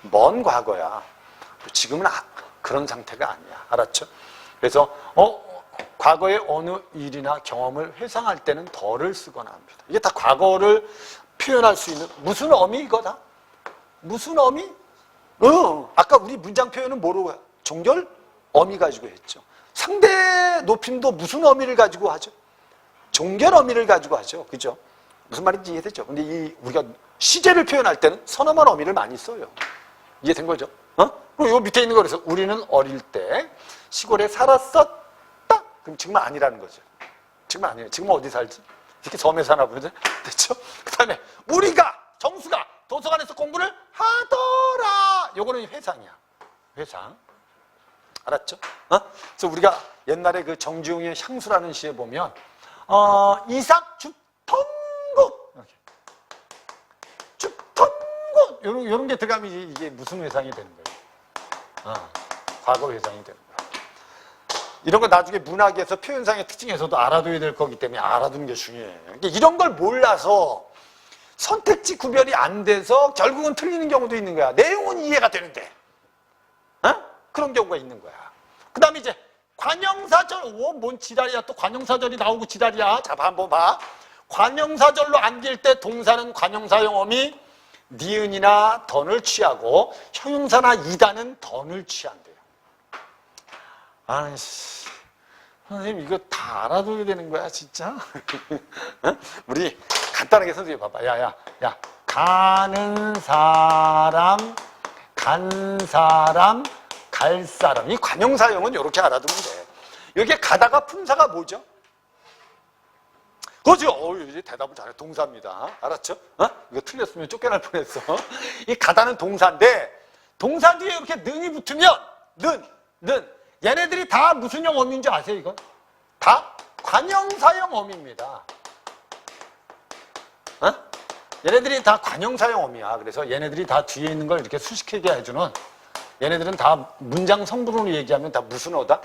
먼 과거야. 지금은 그런 상태가 아니야. 알았죠? 그래서 과거의 어느 일이나 경험을 회상할 때는 덜을 쓰거나 합니다. 이게 다 과거를 표현할 수 있는 무슨 어미 이거다? 무슨 어미? 아까 우리 문장 표현은 뭐로 종결? 어미 가지고 했죠. 상대 높임도 무슨 어미를 가지고 하죠? 종결 어미를 가지고 하죠. 그죠? 무슨 말인지 이해되죠? 근데 우리가 시제를 표현할 때는 선어말 어미를 많이 써요. 이해된 거죠? 그리고 요 밑에 있는 거 그래서 우리는 어릴 때 시골에 살았었다. 그럼 지금은 아니라는 거죠. 지금은 아니에요. 지금은 어디 살지? 이렇게 섬에 사나 보죠? 됐죠? 그 다음에 우리가, 정수가 도서관에서 공부를 하더라. 요거는 회상이야. 회상. 알았죠? 그래서 우리가 옛날에 그 정지용의 향수라는 시에 보면 이삭 죽턴곳 이렇게 죽턴곳 요런 게 들어가면 이게 무슨 회상이 되는 거예요? 과거 회상이 되는 거예요. 이런 거 나중에 문학에서 표현상의 특징에서도 알아둬야 될 거기 때문에 알아두는 게 중요해요. 그러니까 이런 걸 몰라서 선택지 구별이 안 돼서 결국은 틀리는 경우도 있는 거야. 내용은 이해가 되는데 그런 경우가 있는 거야. 그 다음에 이제 관형사절, 뭔 지랄이야. 또 관형사절이 나오고 지랄이야. 자, 한번 봐. 관형사절로 안길 때 동사는 관형사형 어미 니은이나 던을 취하고 형용사나 이다는 던을 취한대요. 아이씨, 선생님 이거 다 알아둬야 되는 거야 진짜? 우리 간단하게 선생님 봐봐. 야 가는 사람, 간 사람, 갈 사람. 이 관형사형은 이렇게 알아두면 돼. 여기에 가다가 품사가 뭐죠? 그죠? 이제 대답을 잘해. 동사입니다. 알았죠? 이거 틀렸으면 쫓겨날 뻔했어. 이 가다는 동사인데 동사 뒤에 이렇게 는이 붙으면 는 얘네들이 다 무슨 형 어미인지 아세요? 이건? 다 관형사형 어미입니다. 얘네들이 다 관형사형 어미야. 그래서 얘네들이 다 뒤에 있는 걸 이렇게 수식하게 해주는 얘네들은 다 문장 성분으로 얘기하면 다 무슨 어다?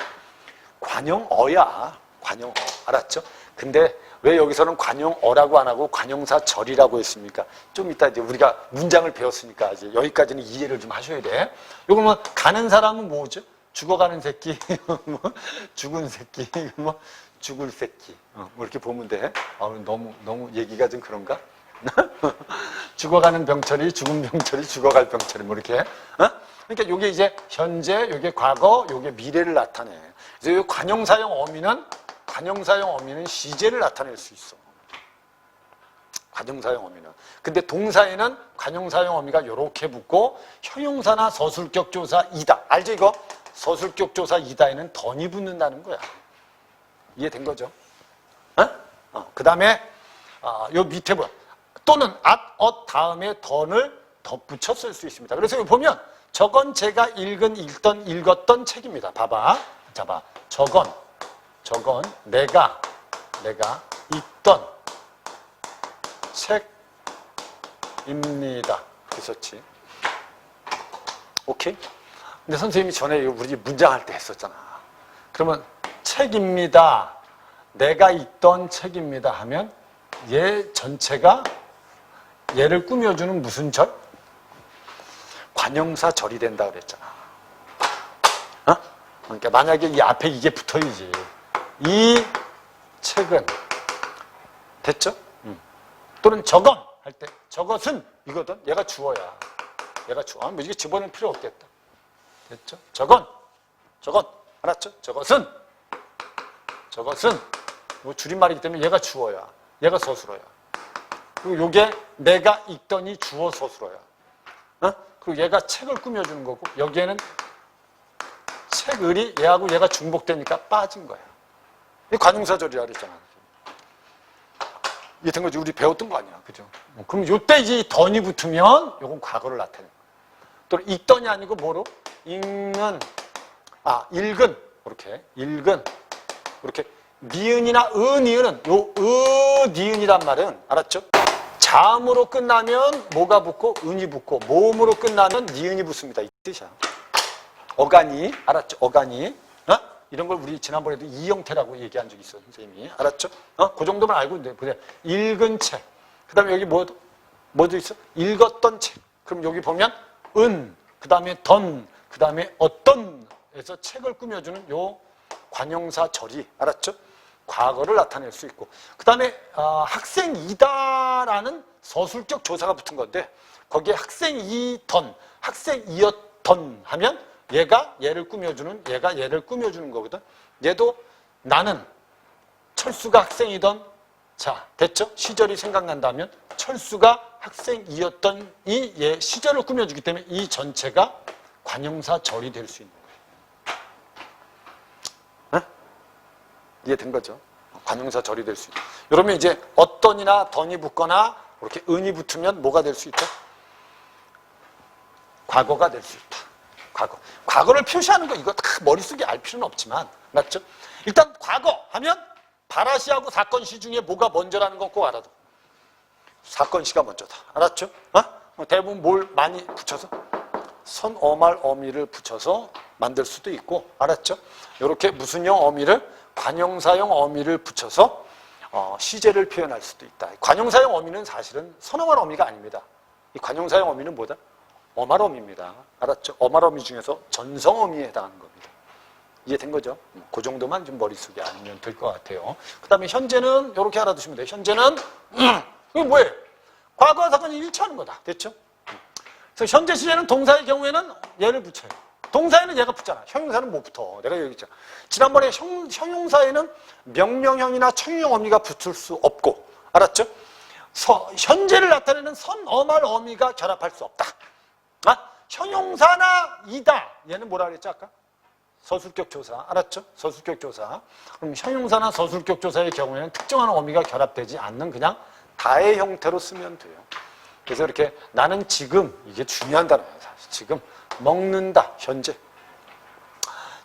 관형어야. 관형어. 알았죠? 근데 왜 여기서는 관형어라고 안 하고 관형사절이라고 했습니까? 좀 이따 이제 우리가 문장을 배웠으니까 이제 여기까지는 이해를 좀 하셔야 돼. 요거 뭐 가는 사람은 뭐죠? 죽어가는 새끼, 뭐 죽은 새끼, 뭐 죽을 새끼. 뭐 이렇게 보면 돼. 너무 얘기가 좀 그런가? 죽어가는 병철이, 죽은 병철이, 죽어갈 병철이 뭐 이렇게. 그러니까 이게 이제 현재, 이게 과거, 이게 미래를 나타내. 그래서 이 관용사용 어미는 시제를 나타낼 수 있어. 관용사용 어미는. 근데 동사에는 관용사용 어미가 이렇게 붙고 형용사나 서술격 조사 이다. 알죠 이거? 서술격 조사 이다에는 던이 붙는다는 거야. 이해된 거죠? 그 다음에 요 밑에 뭐야? 또는 at, 다음에 던을 덧붙여 쓸 수 있습니다. 그래서 여기 보면 저건 제가 읽었던 책입니다. 봐봐. 자, 봐. 저건 내가 읽던 책입니다. 이렇게 썼지. 오케이? 근데 선생님이 전에 우리 문장할 때 했었잖아. 그러면 책입니다. 내가 읽던 책입니다 하면 얘 전체가 얘를 꾸며주는 무슨 절? 관용사 절이 된다 그랬잖아. 그러니까 만약에 이 앞에 이게 붙어야지. 이 책은 됐죠? 또는 저건 할 때 저것은 이거든. 얘가 주어야. 얘가 주어. 뭐 이게 집어넣을 필요 없겠다. 됐죠? 저건 알았죠? 저것은 뭐 줄임말이기 때문에 얘가 주어야. 얘가 서술어야. 그리고 요게 내가 읽더니 주어 서술어야. 그리고 얘가 책을 꾸며주는 거고 여기에는 책을이 얘하고 얘가 중복되니까 빠진 거야. 이 관용사절이라 그랬잖아. 이해된 거지? 우리 배웠던 거 아니야. 그죠? 그럼 요때 이제 던이 붙으면 요건 과거를 나타내는 거야. 또 읽던이 아니고 뭐로? 읽은. 이렇게 니은이나 니은은 니은이란 말은 알았죠? 자음으로 끝나면 뭐가 붙고 은이 붙고 모음으로 끝나면 니은이 붙습니다. 이 뜻이야. 어간이 알았죠? 어간이 이런 걸 우리 지난번에도 이형태라고 얘기한 적이 있어 선생님이. 알았죠? 그 정도만 알고 있는데 보세요. 읽은 책. 그 다음에 여기 뭐도 있어? 읽었던 책. 그럼 여기 보면 그 다음에 그 다음에 어떤 에서 책을 꾸며주는 요 관용사절이 알았죠? 과거를 나타낼 수 있고 그 다음에 학생이다라는 서술격 조사가 붙은 건데 거기에 학생이었던 하면 얘가 얘를 꾸며주는 거거든. 얘도 나는 철수가 학생이던 자 됐죠? 시절이 생각난다면 철수가 학생이었던 이 시절을 꾸며주기 때문에 이 전체가 관용사절이 될 수 있는 거예요. 이해된 거죠? 관용사절이 될 수 있다. 그러면 이제 어떤이나 던이 붙거나 이렇게 은이 붙으면 뭐가 될 수 있다? 과거가 될 수 있다. 과거를 표시하는 거 이거 다 머릿속에 알 필요는 없지만 맞죠? 일단 과거 하면 바라시하고 사건시 중에 뭐가 먼저라는 건 꼭 알아둬. 사건시가 먼저다. 알았죠? 대부분 뭘 많이 붙여서 선어말 어미를 붙여서 만들 수도 있고 알았죠? 이렇게 무슨형 어미를 관용사용 어미를 붙여서 시제를 표현할 수도 있다. 관용사용 어미는 사실은 선어말 어미가 아닙니다. 이 관용사용 어미는 뭐다? 어말 어미입니다. 알았죠? 어말 어미 중에서 전성 어미에 해당하는 겁니다. 이해된 거죠? 그 정도만 좀 머릿속에 알면 될 것 같아요. 그 다음에 현재는 이렇게 알아두시면 돼요. 현재는 이거 뭐예요? 과거 사건이 일치하는 거다. 됐죠? 그래서 현재 시제는 동사의 경우에는 얘를 붙여요. 동사에는 얘가 붙잖아. 형용사는 못 붙어. 내가 얘기했잖아. 지난번에 형용사에는 명령형이나 청유형 어미가 붙을 수 없고 알았죠? 현재를 나타내는 선어말 어미가 결합할 수 없다. 형용사나 이다. 얘는 뭐라 그랬지 아까? 서술격 조사. 알았죠? 서술격 조사. 그럼 형용사나 서술격 조사의 경우에는 특정한 어미가 결합되지 않는 그냥 다의 형태로 쓰면 돼요. 그래서 이렇게 나는 지금 이게 중요한 단어예요. 사실 지금 먹는다. 현재.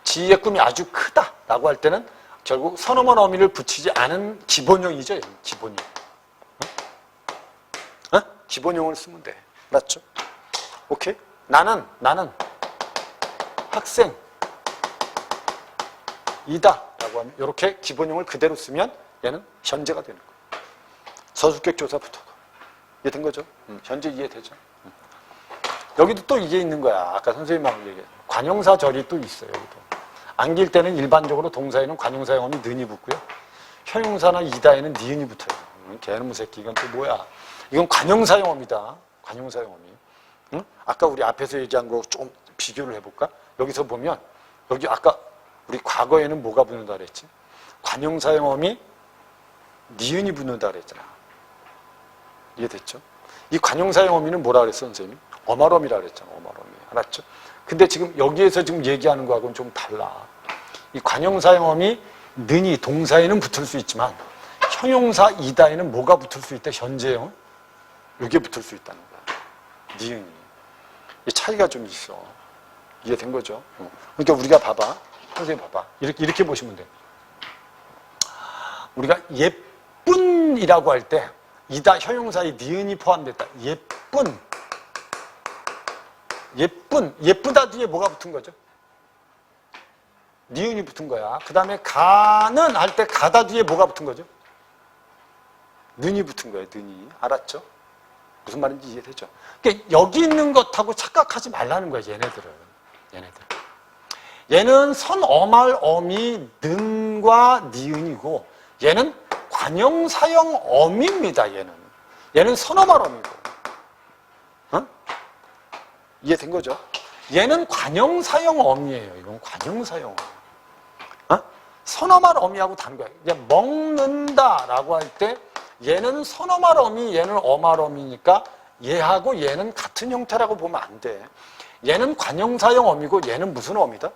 지희의 꿈이 아주 크다라고 할 때는 결국 선어말 어미를 붙이지 않은 기본형이죠. 기본형. 기본형을 쓰면 돼. 알았죠? 오케이? 나는 학생이다 라고 하면 이렇게 기본형을 그대로 쓰면 얘는 현재가 되는 거예요. 서술격 조사부터. 이해된 거죠? 현재 이해되죠? 여기도 또 이게 있는 거야. 아까 선생님하고 얘기한 관용사절이 또 있어요. 여기도. 안길 때는 일반적으로 동사에는 관용사형이 는이 붙고요. 형용사나 이다에는 니은이 붙어요. 개놈의 새끼 이건 또 뭐야? 이건 관용사형어입니다. 관용사형어미. 응? 아까 우리 앞에서 얘기한 거 좀 비교를 해볼까? 여기서 보면 여기 아까 우리 과거에는 뭐가 붙는다 그랬지? 관용사용 어미 니은이 붙는다 그랬잖아. 이해됐죠? 이 관용사용 어미는 뭐라 그랬어 선생님이? 어말어미라 그랬잖아. 어말어미. 알았죠? 근데 지금 여기에서 지금 얘기하는 거하고는 좀 달라. 이 관용사용 어미 는이 동사에는 붙을 수 있지만 형용사 이다에는 뭐가 붙을 수 있다? 현재형. 이게 붙을 수 있다는 거야. 니은이. 이 차이가 좀 있어. 이해된 거죠? 그러니까 우리가 봐봐. 선생님 봐봐. 이렇게 보시면 돼. 우리가 예쁜이라고 할 때 이다 형용사에 니은이 포함됐다. 예쁜. 예쁘다 뒤에 뭐가 붙은 거죠? 니은이 붙은 거야. 그 다음에 가는 할 때 가다 뒤에 뭐가 붙은 거죠? 는이 붙은 거예요. 는이. 알았죠? 무슨 말인지 이해되죠? 그러니까 여기 있는 것하고 착각하지 말라는 거야. 얘네들은. 얘는 선어말 어미 는과 니은이고 얘는 관용사용 어미입니다. 얘는 선어말 어미고. 어? 이해된 거죠? 얘는 관용사용 어미예요. 이건 관용사용 어미. 선어말 어미하고 다른 거야. 그냥 먹는다라고 할 때 얘는 선어말 어미, 얘는 어말 어미니까 얘하고 얘는 같은 형태라고 보면 안 돼. 얘는 관용사용 어미고 얘는 무슨 어미다?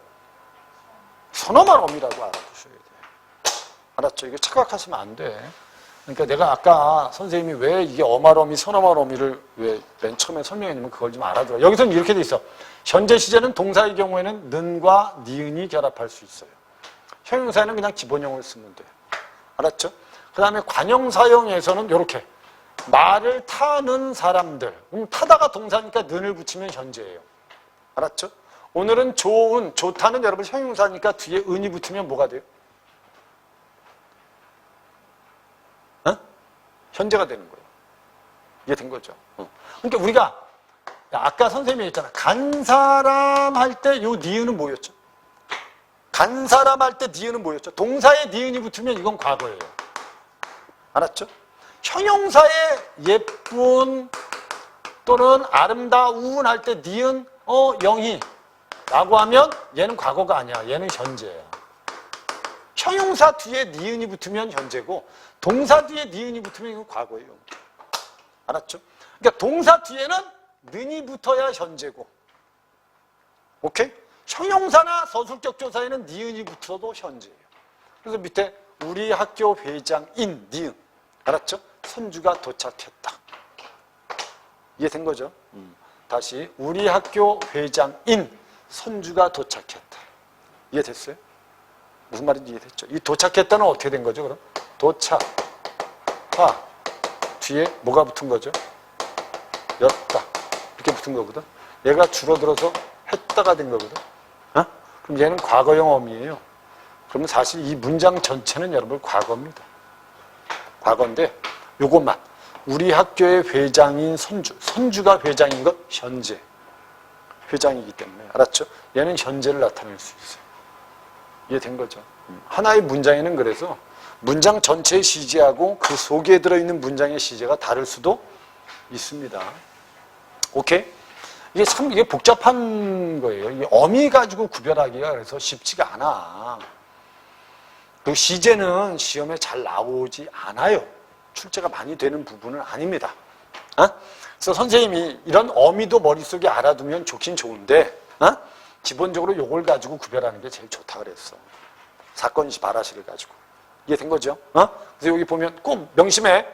선어말 어미라고 알아두셔야 돼. 알았죠? 이거 착각하시면 안 돼. 그러니까 내가 아까 선생님이 왜 이게 어말 어미, 선어말 어미를 왜 맨 처음에 설명했냐면 그걸 좀 알아둬라. 여기서는 이렇게 돼 있어. 현재 시제는 동사의 경우에는 는과 니은이 결합할 수 있어요. 형용사에는 그냥 기본형을 쓰면 돼. 알았죠? 그 다음에 관용사용에서는 이렇게 말을 타는 사람들. 타다가 동사니까 는을 붙이면 현재예요. 알았죠? 오늘은 좋은, 좋다는 여러분 형용사니까 뒤에 은이 붙으면 뭐가 돼요? 현재가 되는 거예요. 이해된 거죠? 그러니까 우리가 아까 선생님이 했잖아. 간 사람 할 때 요 니은은 뭐였죠? 간 사람 할 때 니은은 뭐였죠? 동사에 니은이 붙으면 이건 과거예요. 알았죠? 형용사에 예쁜 또는 아름다운 할 때 니은 영희 라고 하면 얘는 과거가 아니야. 얘는 현재야. 형용사 뒤에 니은이 붙으면 현재고 동사 뒤에 니은이 붙으면 이건 과거예요. 알았죠? 그러니까 동사 뒤에는 는이 붙어야 현재고 오케이? 형용사나 서술격 조사에는 니은이 붙어도 현재예요. 그래서 밑에 우리 학교 회장인 니은 알았죠? 선주가 도착했다. 이해된 거죠? 다시 우리 학교 회장인 선주가 도착했다. 이해됐어요? 무슨 말인지 이해됐죠? 이 도착했다는 어떻게 된 거죠? 그럼 도착 뒤에 뭐가 붙은 거죠? 였다 이렇게 붙은 거거든. 얘가 줄어들어서 했다가 된 거거든. 그럼 얘는 과거형 어미예요. 그러면 사실 이 문장 전체는 여러분 과거입니다. 과거인데 요것만 우리 학교의 회장인 선주가 회장인 것 현재 회장이기 때문에 알았죠? 얘는 현재를 나타낼 수 있어요. 이해된 거죠? 하나의 문장에는 그래서 문장 전체의 시제하고 그 속에 들어있는 문장의 시제가 다를 수도 있습니다. 오케이? 이게 참 이게 복잡한 거예요. 이 어미 가지고 구별하기가 그래서 쉽지가 않아. 그 시제는 시험에 잘 나오지 않아요. 출제가 많이 되는 부분은 아닙니다. 그래서 선생님이 이런 어미도 머릿속에 알아두면 좋긴 좋은데 기본적으로 요걸 가지고 구별하는 게 제일 좋다 그랬어. 사건시 발화시를 가지고. 이해된 거죠? 그래서 여기 보면 꼭 명심해.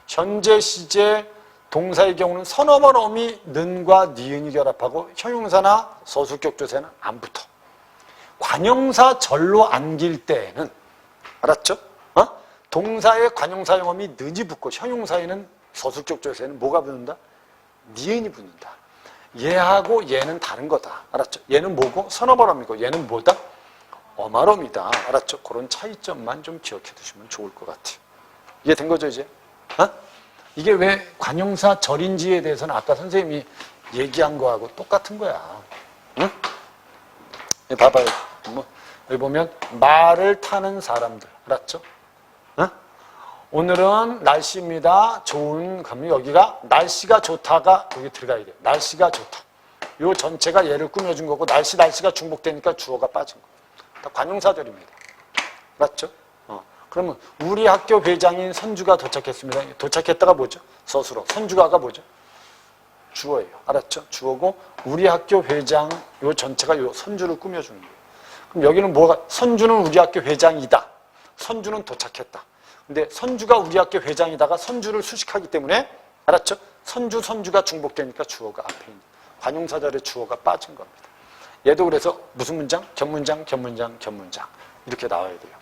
현재 시제 동사의 경우는 선어말 어미 는과 니은이 결합하고 형용사나 서술격 조사는 안 붙어. 관용사 절로 안길 때에는 알았죠? 동사의 관용사용 어미 는이 붙고 형용사에는 서술격 조사에는 뭐가 붙는다? 니은이 붙는다. 얘하고 얘는 다른 거다. 알았죠? 얘는 뭐고? 선어말 어미고 얘는 뭐다? 어말 어미다. 알았죠? 그런 차이점만 좀 기억해 두시면 좋을 것 같아요. 이해된 거죠 이제? 이게 왜 관용사 절인지에 대해서는 아까 선생님이 얘기한 거하고 똑같은 거야. 응? 봐봐요. 여기 보면 말을 타는 사람들. 알았죠? 오늘은 날씨입니다. 좋은, 그러면 여기가 날씨가 좋다가 여기 들어가야 돼. 날씨가 좋다. 요 전체가 얘를 꾸며준 거고 날씨가 중복되니까 주어가 빠진 거예요. 다 관용사절입니다. 맞죠? 그러면 우리 학교 회장인 선주가 도착했습니다. 도착했다가 뭐죠? 서술어. 선주가가 뭐죠? 주어예요. 알았죠? 주어고 우리 학교 회장 요 전체가 요 선주를 꾸며주는 거예요. 그럼 여기는 뭐가? 선주는 우리 학교 회장이다. 선주는 도착했다. 근데 선주가 우리 학교 회장이다가 선주를 수식하기 때문에 알았죠? 선주가 중복되니까 주어가 앞에 있는 관용사절의 주어가 빠진 겁니다. 얘도 그래서 무슨 문장? 견문장 이렇게 나와야 돼요.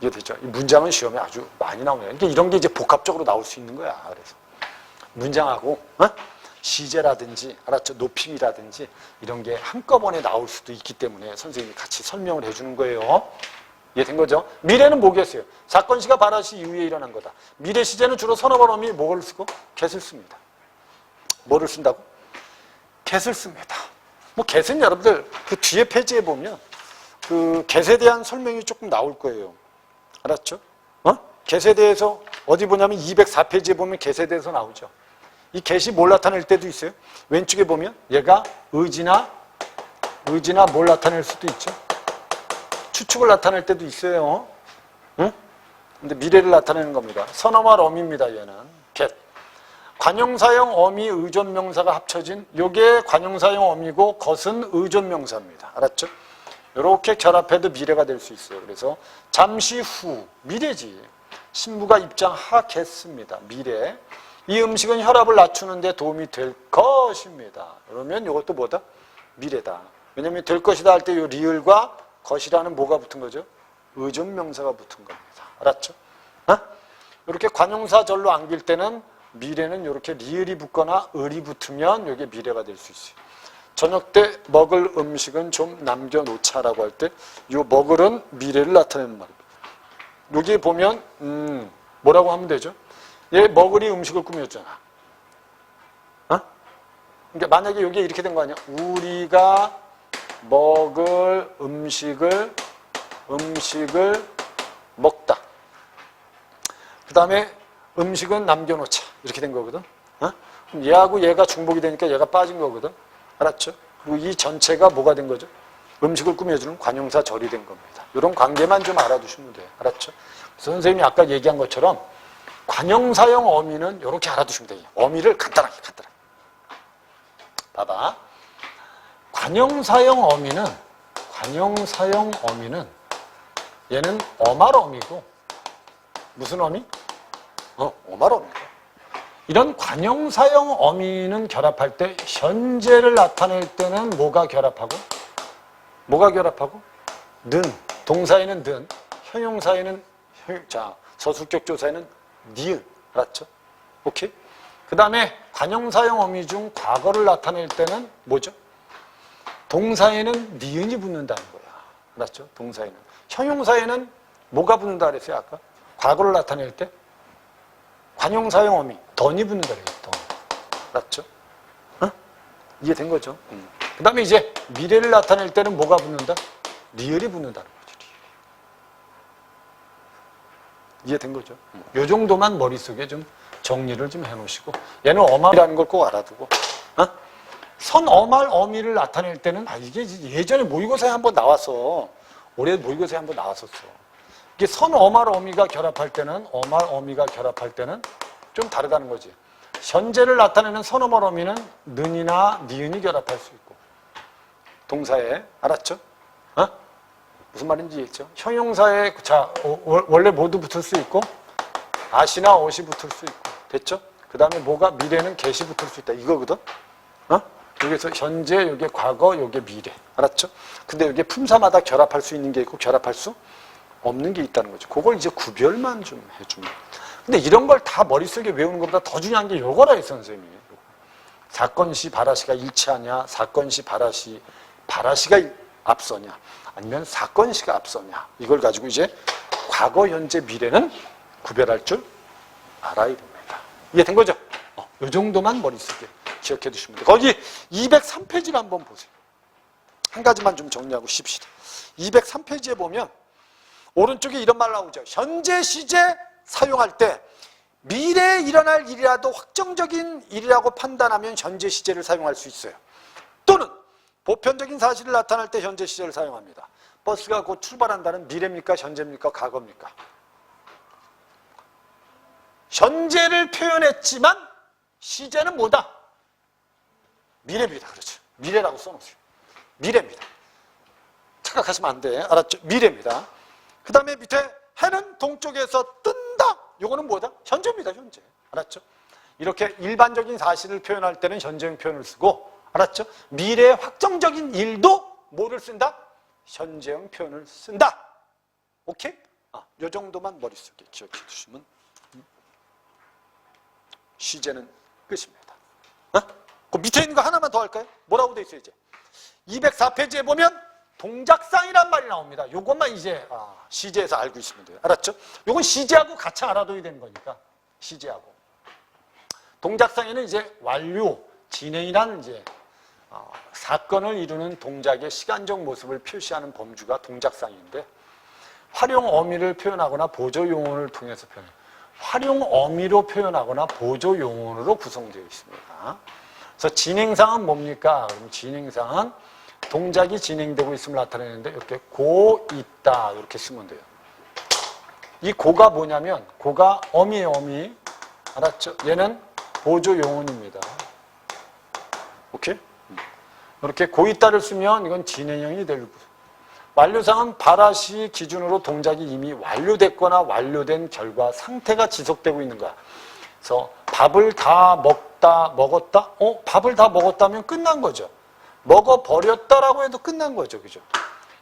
이해되죠? 이 문장은 시험에 아주 많이 나오네요. 그러니까 이런 게 이제 복합적으로 나올 수 있는 거야. 그래서 문장하고 시제라든지 알았죠? 높임이라든지 이런 게 한꺼번에 나올 수도 있기 때문에 선생님이 같이 설명을 해주는 거예요. 이해된 거죠? 미래는 뭐겠어요? 사건시가 발화시 이후에 일어난 거다. 미래 시제는 주로 서너 어미 뭐를 쓰고? get을 씁니다. 뭐를 쓴다고? get을 씁니다. 뭐 get은 여러분들 그 뒤에 페이지에 보면 그 get에 대한 설명이 조금 나올 거예요. 알았죠? get에 대해서 어디 보냐면 204페이지에 보면 get에 대해서 나오죠. 이 get이 뭘 나타낼 때도 있어요. 왼쪽에 보면 얘가 의지나 뭘 나타낼 수도 있죠. 추측을 나타낼 때도 있어요. 응? 근데 미래를 나타내는 겁니다. 선어말 어미입니다. 얘는 get. 관용사형 어미 의존명사가 합쳐진 요게 관용사형 어미고 것은 의존명사입니다. 알았죠? 이렇게 결합해도 미래가 될 수 있어요. 그래서 잠시 후 미래지. 신부가 입장하겠습니다. 미래. 이 음식은 혈압을 낮추는 데 도움이 될 것입니다. 그러면 이것도 뭐다? 미래다. 왜냐하면 될 것이다 할 때 이 리을과 것이라는 뭐가 붙은 거죠? 의존명사가 붙은 겁니다. 알았죠? 이렇게 관용사절로 안길 때는 미래는 이렇게 리을이 붙거나 을이 붙으면 이게 미래가 될 수 있어요. 저녁 때 먹을 음식은 좀 남겨놓자라고 할 때 이 먹을은 미래를 나타내는 말입니다. 여기 보면 뭐라고 하면 되죠? 얘 먹을이 음식을 꾸몄잖아. 그러니까 만약에 여기 이렇게 된 거 아니야? 우리가 먹을 음식을 먹다. 그 다음에 음식은 남겨놓자. 이렇게 된 거거든. 그럼 얘하고 얘가 중복이 되니까 얘가 빠진 거거든. 알았죠? 그리고 이 전체가 뭐가 된 거죠? 음식을 꾸며주는 관용사절이 된 겁니다. 이런 관계만 좀 알아두시면 돼요. 알았죠? 선생님이 아까 얘기한 것처럼 관용사형 어미는 이렇게 알아두시면 돼요. 어미를 간단하게. 봐봐. 관용사형 어미는 얘는 어말 어미고 무슨 어미? 어말 어미고. 이런 관용사형 어미는 결합할 때 현재를 나타낼 때는 뭐가 결합하고? 는. 동사에는 는. 형용사에는 서술격 조사에는 니은. 알았죠? 오케이? 그 다음에 관용사형 어미 중 과거를 나타낼 때는 뭐죠? 동사에는 니은이 붙는다는 거야. 알았죠? 동사에는. 형용사에는 뭐가 붙는다 그랬어요, 아까? 과거를 나타낼 때? 관용사형 어미. 던이 붙는다 그랬어요, 던. 알았죠? 이해된 거죠? 그 다음에 이제 미래를 나타낼 때는 뭐가 붙는다? 리을이 붙는다는 거죠. 이해된 거죠? 요 정도만 머릿속에 좀 정리를 좀 해놓으시고 얘는 어말이라는 걸 꼭 알아두고 선어말 어미를 나타낼 때는 이게 예전에 모의고사에 한번 나왔어. 올해 모의고사에 한번 나왔었어. 이게 선어말 어미가 결합할 때는 어말 어미가 결합할 때는 좀 다르다는 거지. 현재를 나타내는 선어말 어미는 는이나 니은이 결합할 수 있고 동사에 알았죠? 무슨 말인지 이해했죠? 형용사에 원래 모두 붙을 수 있고 아시나 옷이 붙을 수 있고 됐죠? 그 다음에 뭐가 미래는 get이 붙을 수 있다 이거거든? 여기서 현재, 여기 과거, 여기 미래 알았죠? 근데 여기 품사마다 결합할 수 있는 게 있고 결합할 수 없는 게 있다는 거죠. 그걸 이제 구별만 좀 해주면. 근데 이런 걸 다 머릿속에 외우는 것보다 더 중요한 게 요거라 했어 선생님이. 사건시 발화시가 일치하냐, 사건시 발화시가 앞서냐, 아니면 사건시가 앞서냐. 이걸 가지고 이제 과거, 현재, 미래는 구별할 줄 알아야 됩니다. 이해된 거죠? 이 정도만 머릿속에 기억해 두시면 돼요. 거기 203페이지를 한번 보세요. 한 가지만 좀 정리하고 쉽시다. 203페이지에 보면 오른쪽에 이런 말 나오죠. 현재 시제 사용할 때 미래에 일어날 일이라도 확정적인 일이라고 판단하면 현재 시제를 사용할 수 있어요. 또는 보편적인 사실을 나타낼 때 현재 시제를 사용합니다. 버스가 곧 출발한다는 미래입니까? 현재입니까? 과거입니까? 현재를 표현했지만 시제는 뭐다? 미래입니다. 그렇죠. 미래라고 써놓으세요. 미래입니다. 착각하시면 안 돼. 알았죠? 미래입니다. 그 다음에 밑에 해는 동쪽에서 뜬다. 요거는 뭐다? 현재입니다. 현재. 알았죠? 이렇게 일반적인 사실을 표현할 때는 현재형 표현을 쓰고, 알았죠? 미래의 확정적인 일도 뭐를 쓴다? 현재형 표현을 쓴다. 오케이? 요 정도만 머릿속에 기억해 두시면 시제는 끝입니다. 그 밑에 있는 거 하나만 더 할까요? 뭐라고 돼 있어요, 이제? 204페이지에 보면 동작상이란 말이 나옵니다. 요것만 이제 시제에서 알고 있으면 돼요. 알았죠? 요건 시제하고 같이 알아둬야 되는 거니까. 시제하고. 동작상에는 이제 완료, 진행이라는 이제 사건을 이루는 동작의 시간적 모습을 표시하는 범주가 동작상인데, 활용 어미를 표현하거나 보조 용언을 통해서 표현해요. 활용 어미로 표현하거나 보조 용언으로 구성되어 있습니다. 그래서 진행상은 뭡니까? 그럼 진행상은 동작이 진행되고 있음을 나타내는데 이렇게 고 있다 이렇게 쓰면 돼요. 이 고가 뭐냐면 고가 어미예요. 어미. 알았죠? 얘는 보조 용언입니다. 오케이? 이렇게 고 있다를 쓰면 이건 진행형이 되고, 완료상은 발화시 기준으로 동작이 이미 완료됐거나 완료된 결과 상태가 지속되고 있는 거야. 그래서 밥을 다 먹었다? 밥을 다 먹었다면 끝난 거죠. 먹어버렸다라고 해도 끝난 거죠. 그죠?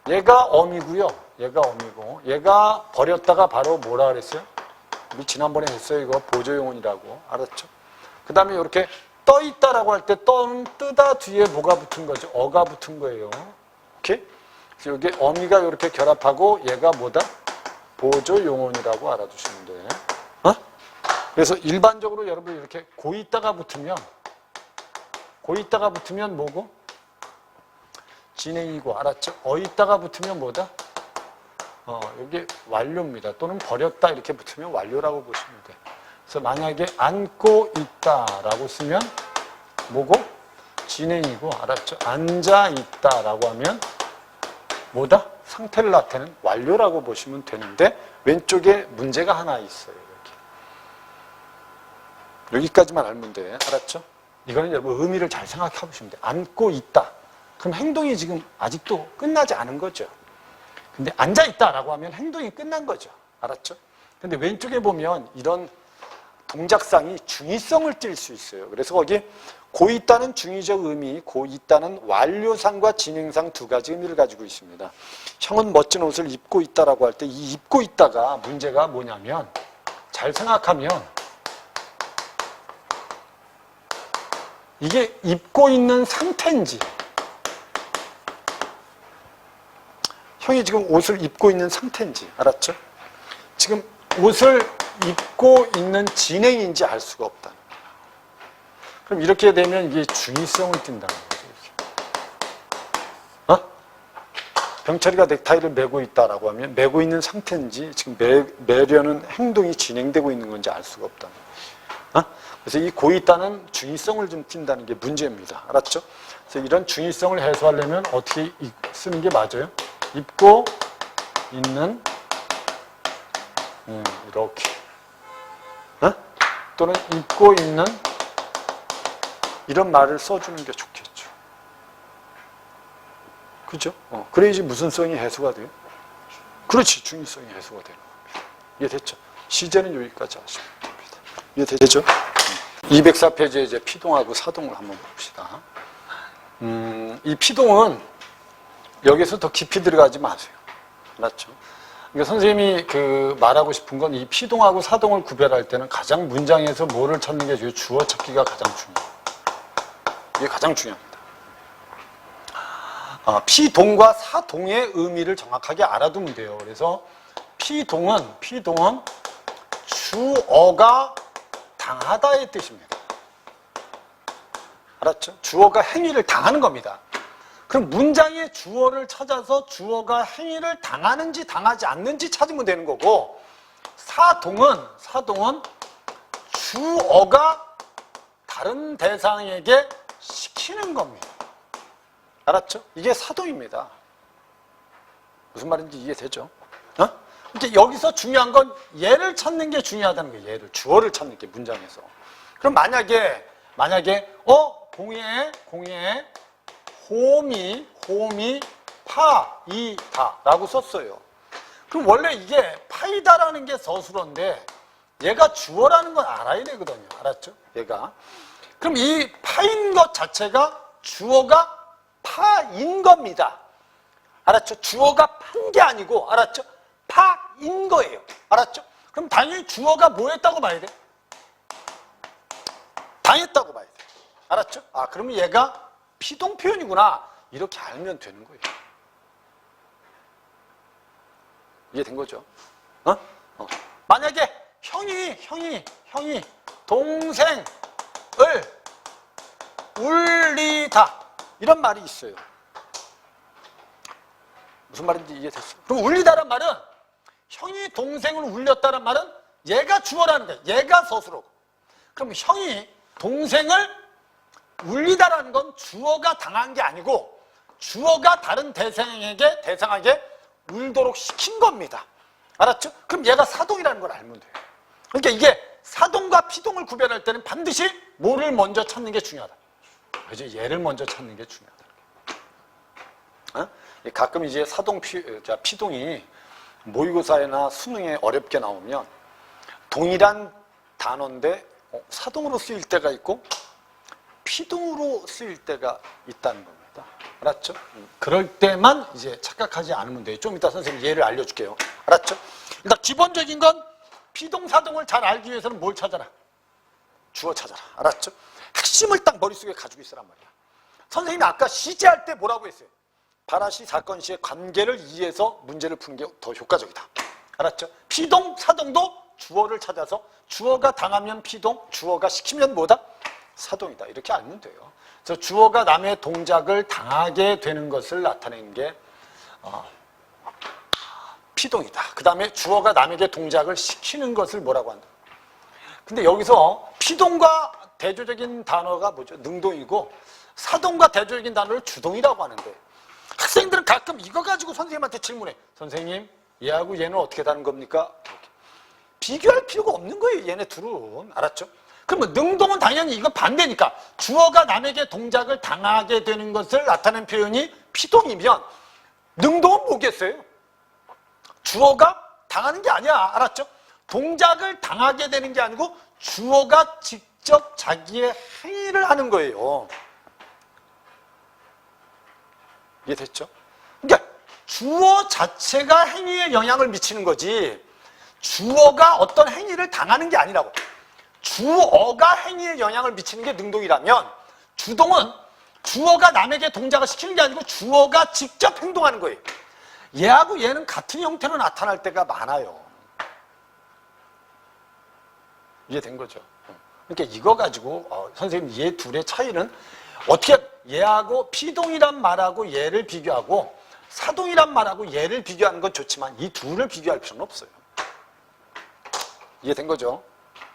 얘가 어미고요. 얘가 어미고, 얘가 버렸다가 바로 뭐라 그랬어요? 우리 지난번에 했어요. 이거 보조용언이라고. 알았죠? 그 다음에 이렇게 떠 있다라고 할 때 떠는 뜨다 뒤에 뭐가 붙은 거죠? 어가 붙은 거예요. 오케이? 그래서 여기 어미가 이렇게 결합하고 얘가 뭐다? 보조용언이라고 알아두시면 돼. 그래서 일반적으로 여러분 이렇게 고 있다가 붙으면 뭐고? 진행이고, 알았죠? 어 있다가 붙으면 뭐다? 여기 완료입니다. 또는 버렸다 이렇게 붙으면 완료라고 보시면 돼. 그래서 만약에 안고 있다라고 쓰면 뭐고? 진행이고, 알았죠? 앉아 있다라고 하면 뭐다? 상태를 나타내는 완료라고 보시면 되는데, 왼쪽에 문제가 하나 있어요. 여기까지만 알면 돼. 알았죠? 이거는 여러분 의미를 잘 생각해 보시면 돼. 안고 있다. 그럼 행동이 지금 아직도 끝나지 않은 거죠. 근데 앉아 있다라고 하면 행동이 끝난 거죠. 알았죠? 근데 왼쪽에 보면 이런 동작상이 중의성을 띌 수 있어요. 그래서 거기 고 있다는 중의적 의미, 고 있다는 완료상과 진행상 두 가지 의미를 가지고 있습니다. 형은 멋진 옷을 입고 있다라고 할 때 이 입고 있다가 문제가 뭐냐면, 잘 생각하면 이게 입고 있는 상태인지, 형이 지금 옷을 입고 있는 상태인지, 알았죠? 지금 옷을 입고 있는 진행인지 알 수가 없다. 그럼 이렇게 되면 이게 중의성을 띈다는 거죠. 병철이가 넥타이를 매고 있다라고 하면 매고 있는 상태인지 지금 매려는 행동이 진행되고 있는 건지 알 수가 없다는 거예요. 그래서 이 고 있다는 중의성을 좀 띈다는 게 문제입니다. 알았죠? 그래서 이런 중의성을 해소하려면 어떻게 쓰는 게 맞아요? 입고 있는 이렇게 또는 입고 있는 이런 말을 써주는 게 좋겠죠. 그죠? 그래야지 무슨 성이 해소가 돼요? 그렇지, 중의성이 해소가 되는 겁니다. 이해됐죠? 시제는 여기까지 하시면 됩니다. 이해되죠? 204페이지에 이제 피동하고 사동을 한번 봅시다. 이 피동은 여기서 더 깊이 들어가지 마세요. 맞죠? 그러니까 선생님이 말하고 싶은 건 이 피동하고 사동을 구별할 때는 가장 문장에서 뭐를 찾는 게 중요해요? 주어 찾기가 가장 중요해요. 이게 가장 중요합니다. 피동과 사동의 의미를 정확하게 알아두면 돼요. 그래서 피동은 주어가 당하다의 뜻입니다. 알았죠? 주어가 행위를 당하는 겁니다. 그럼 문장의 주어를 찾아서 주어가 행위를 당하는지 당하지 않는지 찾으면 되는 거고, 사동은 주어가 다른 대상에게 시키는 겁니다. 알았죠? 이게 사동입니다. 무슨 말인지 이해되죠? 그러니까 여기서 중요한 건 얘를 찾는 게 중요하다는 거예요. 얘를, 주어를 찾는 게 문장에서. 그럼 만약에 공예 홈이 파이다 라고 썼어요. 그럼 원래 이게 파이다라는 게 서술어인데 얘가 주어라는 건 알아야 되거든요. 알았죠? 얘가. 그럼 이 파인 것 자체가 주어가 파인 겁니다. 알았죠? 주어가 판 게 아니고, 알았죠? 파인 거예요. 알았죠? 그럼 당연히 주어가 뭐 했다고 봐야 돼? 당했다고 봐야 돼. 알았죠? 아, 그러면 얘가 피동 표현이구나. 이렇게 알면 되는 거예요. 이해된 거죠? 만약에 형이 동생을 울리다. 이런 말이 있어요. 무슨 말인지 이해됐어요? 그럼 울리다란 말은 형이 동생을 울렸다는 말은 얘가 주어라는 거예요. 얘가 서술어고. 그럼 형이 동생을 울리다라는 건 주어가 당한 게 아니고 주어가 다른 대상에게 울도록 시킨 겁니다. 알았죠? 그럼 얘가 사동이라는 걸 알면 돼요. 그러니까 이게 사동과 피동을 구별할 때는 반드시 뭐를 먼저 찾는 게 중요하다. 그죠? 얘를 먼저 찾는 게 중요하다. 가끔 이제 피동이 모의고사나 수능에 어렵게 나오면 동일한 단어인데 사동으로 쓰일 때가 있고 피동으로 쓰일 때가 있다는 겁니다. 알았죠? 그럴 때만 이제 착각하지 않으면 돼요. 좀 이따 선생님 예를 알려줄게요. 알았죠? 일단 기본적인 건 피동, 사동을 잘 알기 위해서는 뭘 찾아라? 주어 찾아라. 알았죠? 핵심을 딱 머릿속에 가지고 있으란 말이야. 선생님이 아까 시제할 때 뭐라고 했어요? 발화시, 사건시의 관계를 이해해서 문제를 푸는 게 더 효과적이다. 알았죠? 피동, 사동도 주어를 찾아서 주어가 당하면 피동, 주어가 시키면 뭐다? 사동이다. 이렇게 알면 돼요. 그래서 주어가 남의 동작을 당하게 되는 것을 나타내는 게 피동이다. 그 다음에 주어가 남에게 동작을 시키는 것을 뭐라고 한다. 근데 여기서 피동과 대조적인 단어가 뭐죠? 능동이고 사동과 대조적인 단어를 주동이라고 하는데 학생들은 가끔 이거 가지고 선생님한테 질문해. 선생님, 얘하고 얘는 어떻게 다른 겁니까? 이렇게. 비교할 필요가 없는 거예요. 얘네 둘은. 알았죠? 그러면 능동은 당연히 이거 반대니까 주어가 남에게 동작을 당하게 되는 것을 나타내는 표현이 피동이면 능동은 뭐겠어요? 주어가 당하는 게 아니야. 알았죠? 동작을 당하게 되는 게 아니고 주어가 직접 자기의 행위를 하는 거예요. 이해됐죠? 그러니까 주어 자체가 행위에 영향을 미치는 거지 주어가 어떤 행위를 당하는 게 아니라고. 주어가 행위에 영향을 미치는 게 능동이라면 주동은 주어가 남에게 동작을 시키는 게 아니고 주어가 직접 행동하는 거예요. 얘하고 얘는 같은 형태로 나타날 때가 많아요. 이해된 거죠? 그러니까 이거 가지고 선생님 얘 둘의 차이는 어떻게 얘하고 피동이란 말하고 얘를 비교하고 사동이란 말하고 얘를 비교하는 건 좋지만 이 둘을 비교할 필요는 없어요. 이해된 거죠?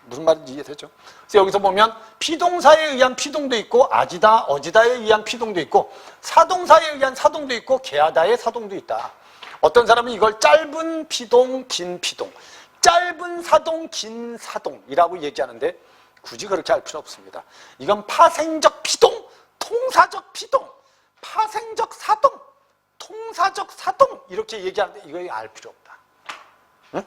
무슨 말인지 이해되죠? 그래서 여기서 보면 피동사에 의한 피동도 있고 아지다, 어지다에 의한 피동도 있고 사동사에 의한 사동도 있고 개하다의 사동도 있다. 어떤 사람은 이걸 짧은 피동, 긴 피동, 짧은 사동, 긴 사동이라고 얘기하는데 굳이 그렇게 할 필요 없습니다. 이건 파생적 피동, 통사적 피동, 파생적 사동, 통사적 사동 이렇게 얘기하는데 이거 알 필요 없다. 응?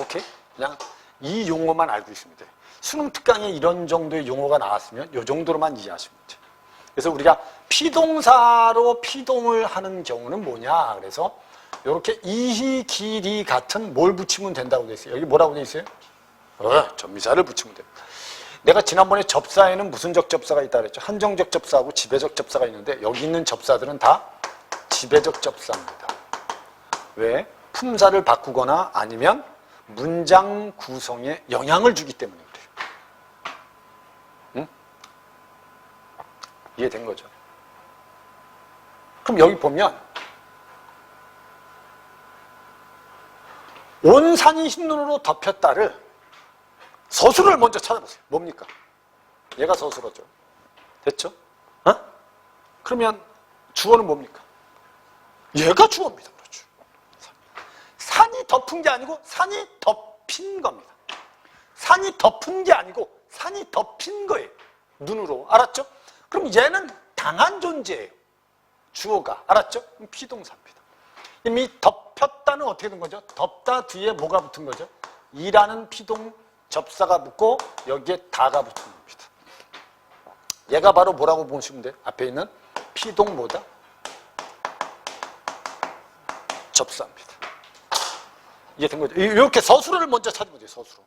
오케이? 그냥 이 용어만 알고 있으면 돼. 수능 특강에 이런 정도의 용어가 나왔으면 이 정도로만 이해하시면 돼. 그래서 우리가 피동사로 피동을 하는 경우는 뭐냐? 그래서 이렇게 이히, 길이 같은 뭘 붙이면 된다고 돼 있어요. 여기 뭐라고 돼 있어요? 전미사를 붙이면 돼. 내가 지난번에 접사에는 무슨적 접사가 있다 그랬죠. 한정적 접사하고 지배적 접사가 있는데 여기 있는 접사들은 다 지배적 접사입니다. 왜? 품사를 바꾸거나 아니면 문장 구성에 영향을 주기 때문에 그래요. 응? 이해된 거죠? 그럼 여기 보면 온 산이 흰 눈으로 덮였다를 서술을 먼저 찾아보세요. 뭡니까? 얘가 서술어죠. 됐죠? 그러면 주어는 뭡니까? 얘가 주어입니다. 그렇죠. 산이 덮은 게 아니고 산이 덮인 겁니다. 산이 덮은 게 아니고 산이 덮인 거예요. 눈으로. 알았죠? 그럼 얘는 당한 존재예요. 주어가. 알았죠? 그럼 피동사입니다. 이미 덮였다는 어떻게 된 거죠? 덮다 뒤에 뭐가 붙은 거죠? 이라는 피동 접사가 붙고 여기에 다가 붙은 겁니다. 얘가 바로 뭐라고 보시면 돼요? 앞에 있는 피동 뭐다? 접사입니다. 이해된 거죠? 이렇게 서술어를 먼저 찾으면 돼요. 서술어.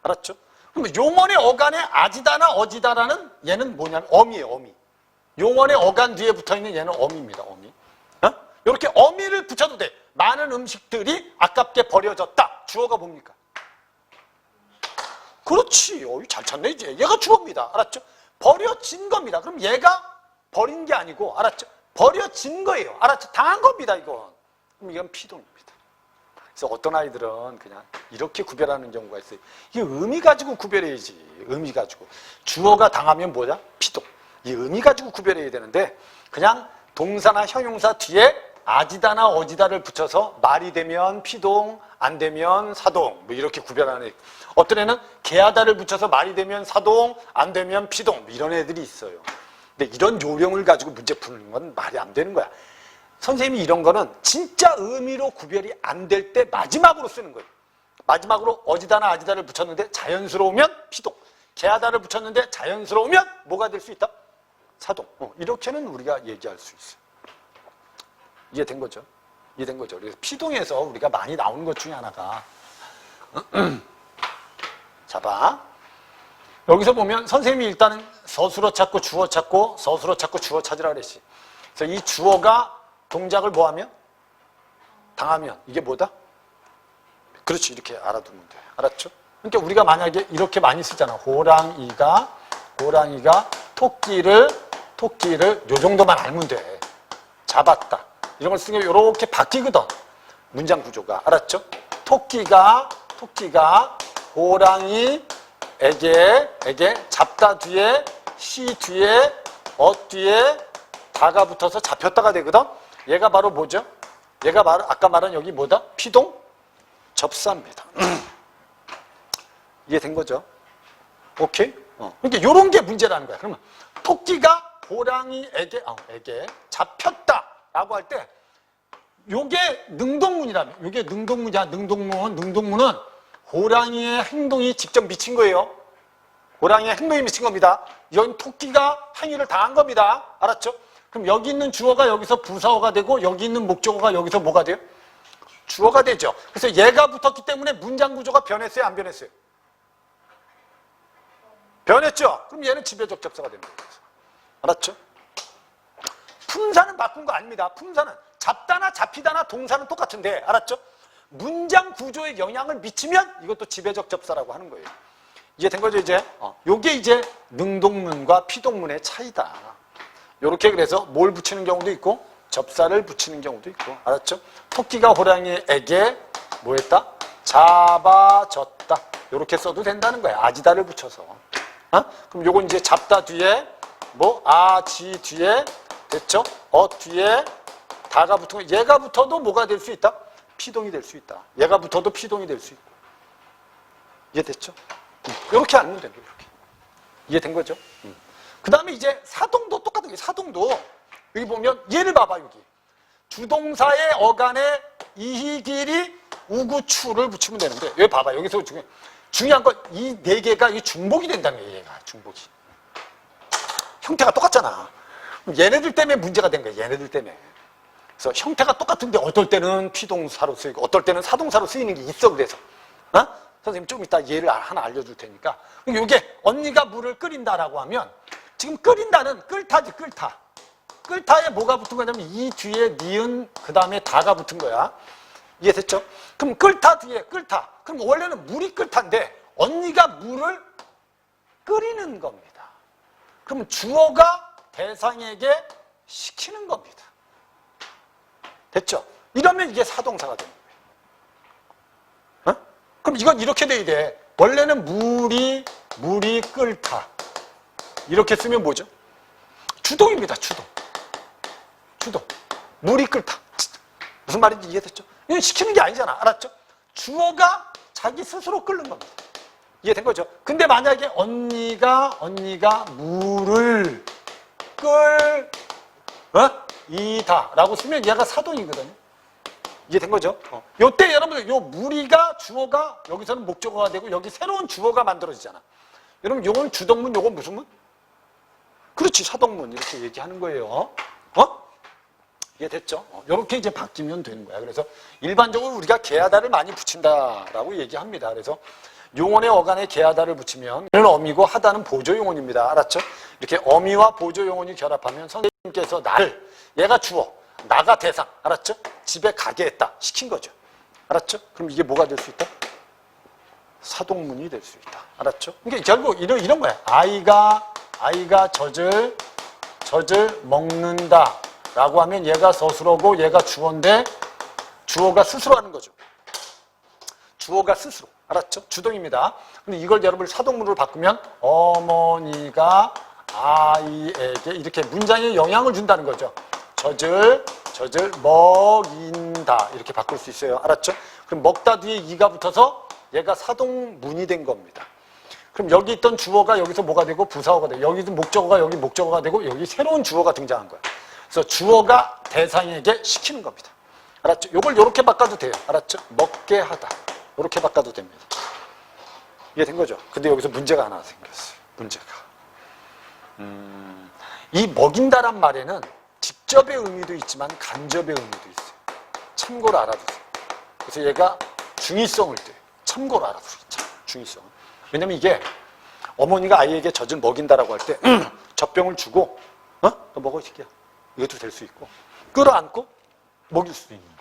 알았죠? 그럼 용언의 어간에 아지다나 어지다라는 얘는 뭐냐면 어미예요. 어미. 용언의 어간 뒤에 붙어있는 얘는 어미입니다. 어미. 이렇게 어미를 붙여도 돼. 많은 음식들이 아깝게 버려졌다. 주어가 뭡니까? 그렇지. 잘 찾네 이제. 얘가 주어입니다. 알았죠? 버려진 겁니다. 그럼 얘가 버린 게 아니고, 알았죠? 버려진 거예요. 알았죠? 당한 겁니다. 이건. 그럼 이건 피동입니다. 그래서 어떤 아이들은 그냥 이렇게 구별하는 경우가 있어요. 이게 의미 가지고 구별해야지. 의미 가지고. 주어가 당하면 뭐냐? 피동. 이 의미 가지고 구별해야 되는데 그냥 동사나 형용사 뒤에 아지다나 어지다를 붙여서 말이 되면 피동, 안 되면 사동 뭐 이렇게 구별하는 애. 어떤 애는 개하다를 붙여서 말이 되면 사동, 안 되면 피동 뭐 이런 애들이 있어요. 근데 이런 요령을 가지고 문제 푸는 건 말이 안 되는 거야. 선생님이 이런 거는 진짜 의미로 구별이 안 될 때 마지막으로 쓰는 거예요. 마지막으로 어지다나 아지다를 붙였는데 자연스러우면 피동, 개하다를 붙였는데 자연스러우면 뭐가 될 수 있다? 사동. 이렇게는 우리가 얘기할 수 있어요. 이해된 거죠? 이해된 거죠? 그래서 피동에서 우리가 많이 나오는 것 중에 하나가 자 봐. 여기서 보면 선생님이 일단은 서술어 찾고 주어 찾고 서술어 찾고 주어 찾으라 그랬지. 그래서 이 주어가 동작을 뭐하면? 당하면 이게 뭐다? 그렇지. 이렇게 알아두면 돼. 알았죠? 그러니까 우리가 만약에 이렇게 많이 쓰잖아. 호랑이가 토끼를 요 정도만 알면 돼. 잡았다. 이런 걸 쓰면 이렇게 바뀌거든. 문장 구조가. 알았죠? 토끼가 호랑이에게 잡다 뒤에 시 뒤에 뒤에 다가 붙어서 잡혔다가 되거든. 얘가 바로 뭐죠? 얘가 바로 아까 말한 여기 뭐다? 피동 접사입니다. 이해된 거죠? 오케이? 그러니까 이런 게 문제라는 거야. 그러면 토끼가 호랑이에게 잡혔다라고 할 때 요게 능동문이라면 요게 능동문이야. 능동문은 호랑이의 행동이 직접 미친 거예요. 호랑이의 행동이 미친 겁니다. 이건 토끼가 행위를 당한 겁니다. 알았죠? 그럼 여기 있는 주어가 여기서 부사어가 되고 여기 있는 목적어가 여기서 뭐가 돼요? 주어가 되죠. 그래서 얘가 붙었기 때문에 문장 구조가 변했어요? 안 변했어요? 변했죠? 그럼 얘는 지배적 접사가 됩니다. 알았죠? 품사는 바꾼 거 아닙니다. 품사는 잡다나 잡히다나 동사는 똑같은데, 알았죠? 문장 구조에 영향을 미치면 이것도 지배적 접사라고 하는 거예요. 이해된 거죠, 이제? 요게 이제 능동문과 피동문의 차이다. 요렇게 그래서 뭘 붙이는 경우도 있고 접사를 붙이는 경우도 있고, 알았죠? 토끼가 호랑이에게 뭐 했다? 잡아졌다. 요렇게 써도 된다는 거야. 아지다를 붙여서. 그럼 요건 이제 잡다 뒤에 뭐 지 뒤에 됐죠? 뒤에 다가 붙은 거. 얘가 붙어도 뭐가 될 수 있다? 피동이 될 수 있다. 얘가 붙어도 피동이 될 수 있고. 이해됐죠? 이렇게 알면 됩니다. 이렇게. 이해된 거죠? 그 다음에 이제 사동도 똑같은 거예요. 사동도 여기 보면 얘를 봐봐. 여기 주동사의 어간에 이희길이 우구추를 붙이면 되는데 여기 봐봐. 여기서 중요한 건 이 네 개가 이 중복이 된다는 거예요. 얘가 중복이. 형태가 똑같잖아. 얘네들 때문에 문제가 된 거예요. 얘네들 때문에. 그래서 형태가 똑같은데 어떨 때는 피동사로 쓰이고 어떨 때는 사동사로 쓰이는 게 있어. 그래서 선생님 좀 이따 예를 하나 알려줄 테니까. 이게 언니가 물을 끓인다라고 하면 지금 끓인다는 끓다지. 끓다에 뭐가 붙은 거냐면 이 뒤에 니은 그 다음에 다가 붙은 거야. 이해됐죠? 그럼 끓다 뒤에 끓다. 그럼 원래는 물이 끓다인데 언니가 물을 끓이는 겁니다. 그럼 주어가 대상에게 시키는 겁니다. 됐죠? 이러면 이게 사동사가 되는 거예요. 그럼 이건 이렇게 돼야 돼. 원래는 물이 끓다. 이렇게 쓰면 뭐죠? 주동입니다. 주동. 물이 끓다. 무슨 말인지 이해됐죠? 이건 시키는 게 아니잖아. 알았죠? 주어가 자기 스스로 끓는 겁니다. 이해된 거죠? 근데 만약에 언니가 물을 이다 라고 쓰면 얘가 사동이거든요. 이해된 거죠? 요때 여러분들 요 무리가 주어가 여기서는 목적어가 되고 여기 새로운 주어가 만들어지잖아. 여러분 요건 주동문, 요건 무슨 문? 그렇지, 사동문 이렇게 얘기하는 거예요. 이해됐죠? 이렇게 이제 바뀌면 되는 거야. 그래서 일반적으로 우리가 개하다를 많이 붙인다라고 얘기합니다. 그래서 용언의 어간에 개하다를 붙이면 어미고 하다는 보조용언입니다. 알았죠? 이렇게 어미와 보조용언이 결합하면 선생님께서 나를, 얘가 주어, 나가 대상, 알았죠? 집에 가게 했다, 시킨 거죠. 알았죠? 그럼 이게 뭐가 될 수 있다? 사동문이 될 수 있다. 알았죠? 이게 결국 이런 거야. 아이가 젖을 먹는다 라고 하면 얘가 서술어고 얘가 주어인데 주어가 스스로 하는 거죠. 주어가 스스로. 알았죠? 주동입니다. 근데 이걸 여러분 사동문으로 바꾸면 어머니가 아이에게 이렇게 문장에 영향을 준다는 거죠. 젖을 먹인다 이렇게 바꿀 수 있어요. 알았죠? 그럼 먹다 뒤에 이가 붙어서 얘가 사동문이 된 겁니다. 그럼 여기 있던 주어가 여기서 뭐가 되고 부사어가 되고 여기서 목적어가 여기 목적어가 되고 여기 새로운 주어가 등장한 거야. 그래서 주어가 대상에게 시키는 겁니다. 알았죠? 요걸 요렇게 바꿔도 돼요. 알았죠? 먹게 하다. 요렇게 바꿔도 됩니다. 이해된 거죠? 근데 여기서 문제가 하나 생겼어요. 문제가. 이 먹인다란 말에는 직접의 의미도 있지만 간접의 의미도 있어요. 참고로 알아두세요. 그래서 얘가 중의성을 떼요. 참고로 알아두세요. 중의성. 왜냐면 이게 어머니가 아이에게 젖을 먹인다라고 할 때 젖병을 주고 너 먹어 이 새끼야. 이것도 될 수 있고 끌어안고 먹일 수도 있는 거예요.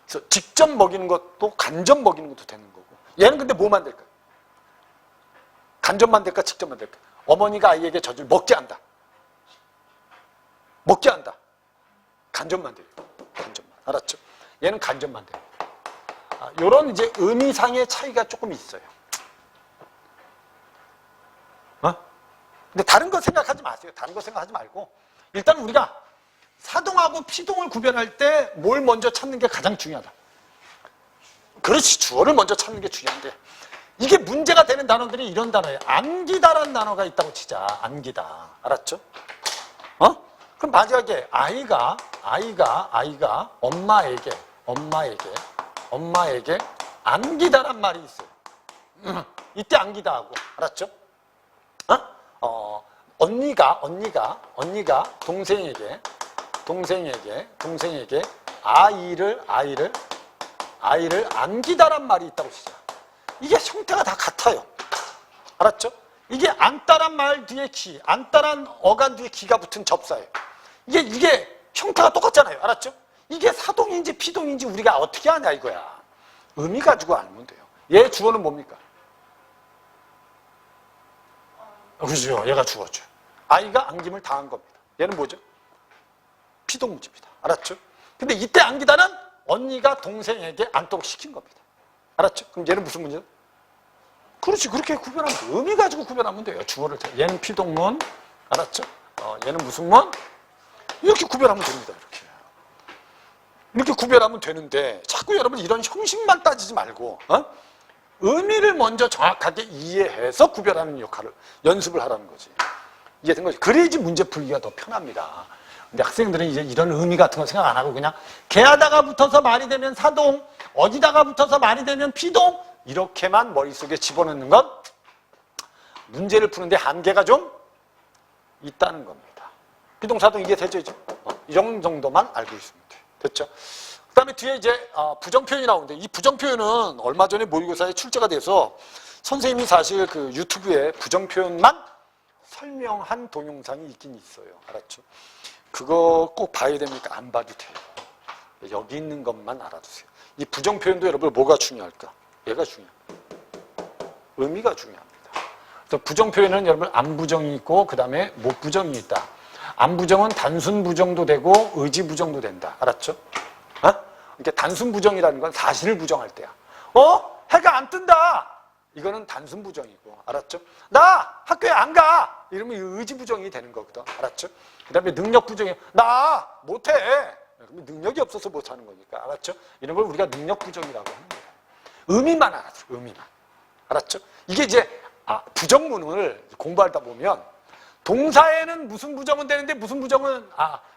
그래서 직접 먹이는 것도 간접 먹이는 것도 되는 거고 얘는 근데 뭐만 될까? 간접만 될까? 직접만 될까? 어머니가 아이에게 젖을 먹게 한다. 먹게 한다. 간접만 돼요. 간접만. 알았죠? 얘는 간접만 돼요. 요런 이제 의미상의 차이가 조금 있어요. 근데 다른 거 생각하지 마세요. 다른 거 생각하지 말고 일단 우리가 사동하고 피동을 구별할 때 뭘 먼저 찾는 게 가장 중요하다. 그렇지, 주어를 먼저 찾는 게 중요한데 이게 문제가 되는 단어들이 이런 단어예요. 안기다라는 단어가 있다고 치자. 안기다. 알았죠? 그럼 마지막에 아이가 엄마에게 안기다란 말이 있어요. 이때 안기다 하고 알았죠? 언니가 동생에게 아이를 안기다란 말이 있다고 치자. 이게 형태가 다 같아요. 알았죠? 이게 안다란 말 뒤에 기, 안다란 어간 뒤에 기가 붙은 접사예요. 이게 형태가 똑같잖아요. 알았죠? 이게 사동인지 피동인지 우리가 어떻게 아냐 이거야. 의미 가지고 알면 돼요. 얘 주어는 뭡니까? 그죠? 얘가 주어죠. 아이가 안김을 당한 겁니다. 얘는 뭐죠? 피동문입니다. 알았죠? 근데 이때 안기다는 언니가 동생에게 안도록 시킨 겁니다. 알았죠? 그럼 얘는 무슨 문제죠? 그렇지. 그렇게 구별하면 돼요. 의미 가지고 구별하면 돼요. 주어를. 얘는 피동문. 알았죠? 얘는 무슨 문? 이렇게 구별하면 됩니다. 이렇게 구별하면 되는데 자꾸 여러분 이런 형식만 따지지 말고 의미를 먼저 정확하게 이해해서 구별하는 역할을 연습을 하라는 거지. 이해된 거지. 그래야지 문제 풀기가 더 편합니다. 근데 학생들은 이제 이런 의미 같은 거 생각 안 하고 그냥 개하다가 붙어서 말이 되면 사동, 어디다가 붙어서 말이 되면 피동 이렇게만 머릿속에 집어넣는 건 문제를 푸는데 한계가 좀 있다는 겁니다. 피동사동 이게 되죠? 이 정도만 알고 있으면 돼요. 됐죠? 그 다음에 뒤에 이제 부정표현이 나오는데 이 부정표현은 얼마 전에 모의고사에 출제가 돼서 선생님이 사실 그 유튜브에 부정표현만 설명한 동영상이 있긴 있어요. 알았죠? 그거 꼭 봐야 됩니까? 안 봐도 돼요. 여기 있는 것만 알아두세요. 이 부정표현도 여러분 뭐가 중요할까? 얘가 중요합니다. 의미가 중요합니다. 그래서 부정표현은 여러분 안부정이 있고 그 다음에 못부정이 있다. 안부정은 단순 부정도 되고 의지 부정도 된다. 알았죠? 그러니까 단순 부정이라는 건 사실을 부정할 때야. 해가 안 뜬다. 이거는 단순 부정이고, 알았죠? 나 학교에 안 가! 이러면 의지 부정이 되는 거거든. 알았죠? 그 다음에 능력 부정이, 나 못해! 그러면 능력이 없어서 못하는 거니까. 알았죠? 이런 걸 우리가 능력 부정이라고 하는 거예요. 의미만 알아줘, 의미만. 알았죠? 이게 이제, 부정문을 공부하다 보면, 동사에는 무슨 부정은 되는데 무슨 부정은,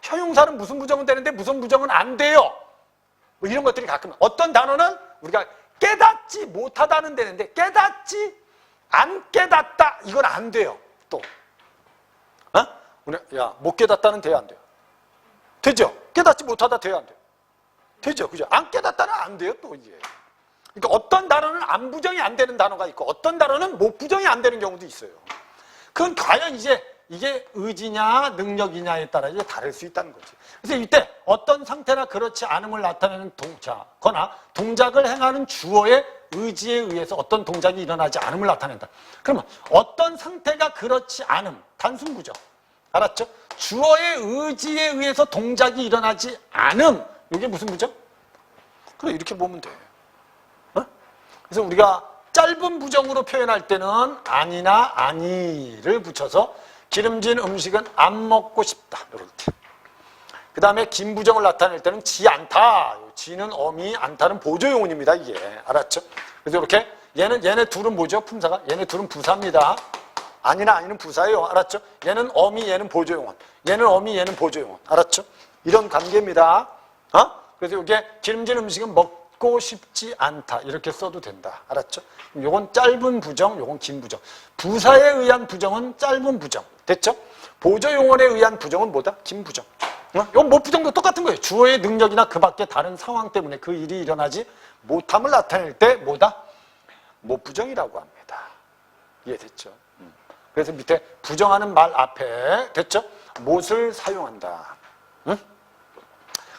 형용사는 무슨 부정은 되는데 무슨 부정은 안 돼요. 뭐 이런 것들이 가끔, 어떤 단어는 우리가 깨닫지 못하다는 되는데 깨닫지 안 깨닫다 이건 안 돼요. 또 못 깨닫다는 돼야 안 돼요. 되죠? 깨닫지 못하다 돼야 안 돼요. 되죠? 그죠? 안 깨닫다는 안 돼요. 또 이게 그러니까 어떤 단어는 안 부정이 안 되는 단어가 있고 어떤 단어는 못 부정이 안 되는 경우도 있어요. 그건 과연 이제 이게 의지냐 능력이냐에 따라 이제 다를 수 있다는 거지. 그래서 이때 어떤 상태나 그렇지 않음을 나타내는 동자거나 동작을 행하는 주어의 의지에 의해서 어떤 동작이 일어나지 않음을 나타낸다. 그러면 어떤 상태가 그렇지 않음, 단순 부정. 알았죠? 주어의 의지에 의해서 동작이 일어나지 않음. 이게 무슨 부정? 그래 이렇게 보면 돼. 그래서 우리가 짧은 부정으로 표현할 때는 아니나 아니를 붙여서 기름진 음식은 안 먹고 싶다. 이럴 때. 그 다음에 긴 부정을 나타낼 때는 지 않다. 지는 어미, 않다는 보조용언입니다. 이게. 알았죠? 그래서 이렇게 얘네 둘은 뭐죠? 품사가? 얘네 둘은 부사입니다. 아니나 아니는 부사예요. 알았죠? 얘는 어미, 얘는 보조용언. 얘는 어미, 얘는 보조용언. 알았죠? 이런 관계입니다. 그래서 이게 기름진 음식은 먹고 싶지 않다. 이렇게 써도 된다. 알았죠? 요건 짧은 부정, 요건 긴 부정. 부사에 의한 부정은 짧은 부정. 됐죠? 보조용언에 의한 부정은 뭐다? 긴 부정. 이건 뭐 부정도 똑같은 거예요. 주어의 능력이나 그 밖의 다른 상황 때문에 그 일이 일어나지 못함을 나타낼 때 뭐다? 못 부정이라고 합니다. 이해됐죠? 그래서 밑에 부정하는 말 앞에 됐죠? 못을 사용한다.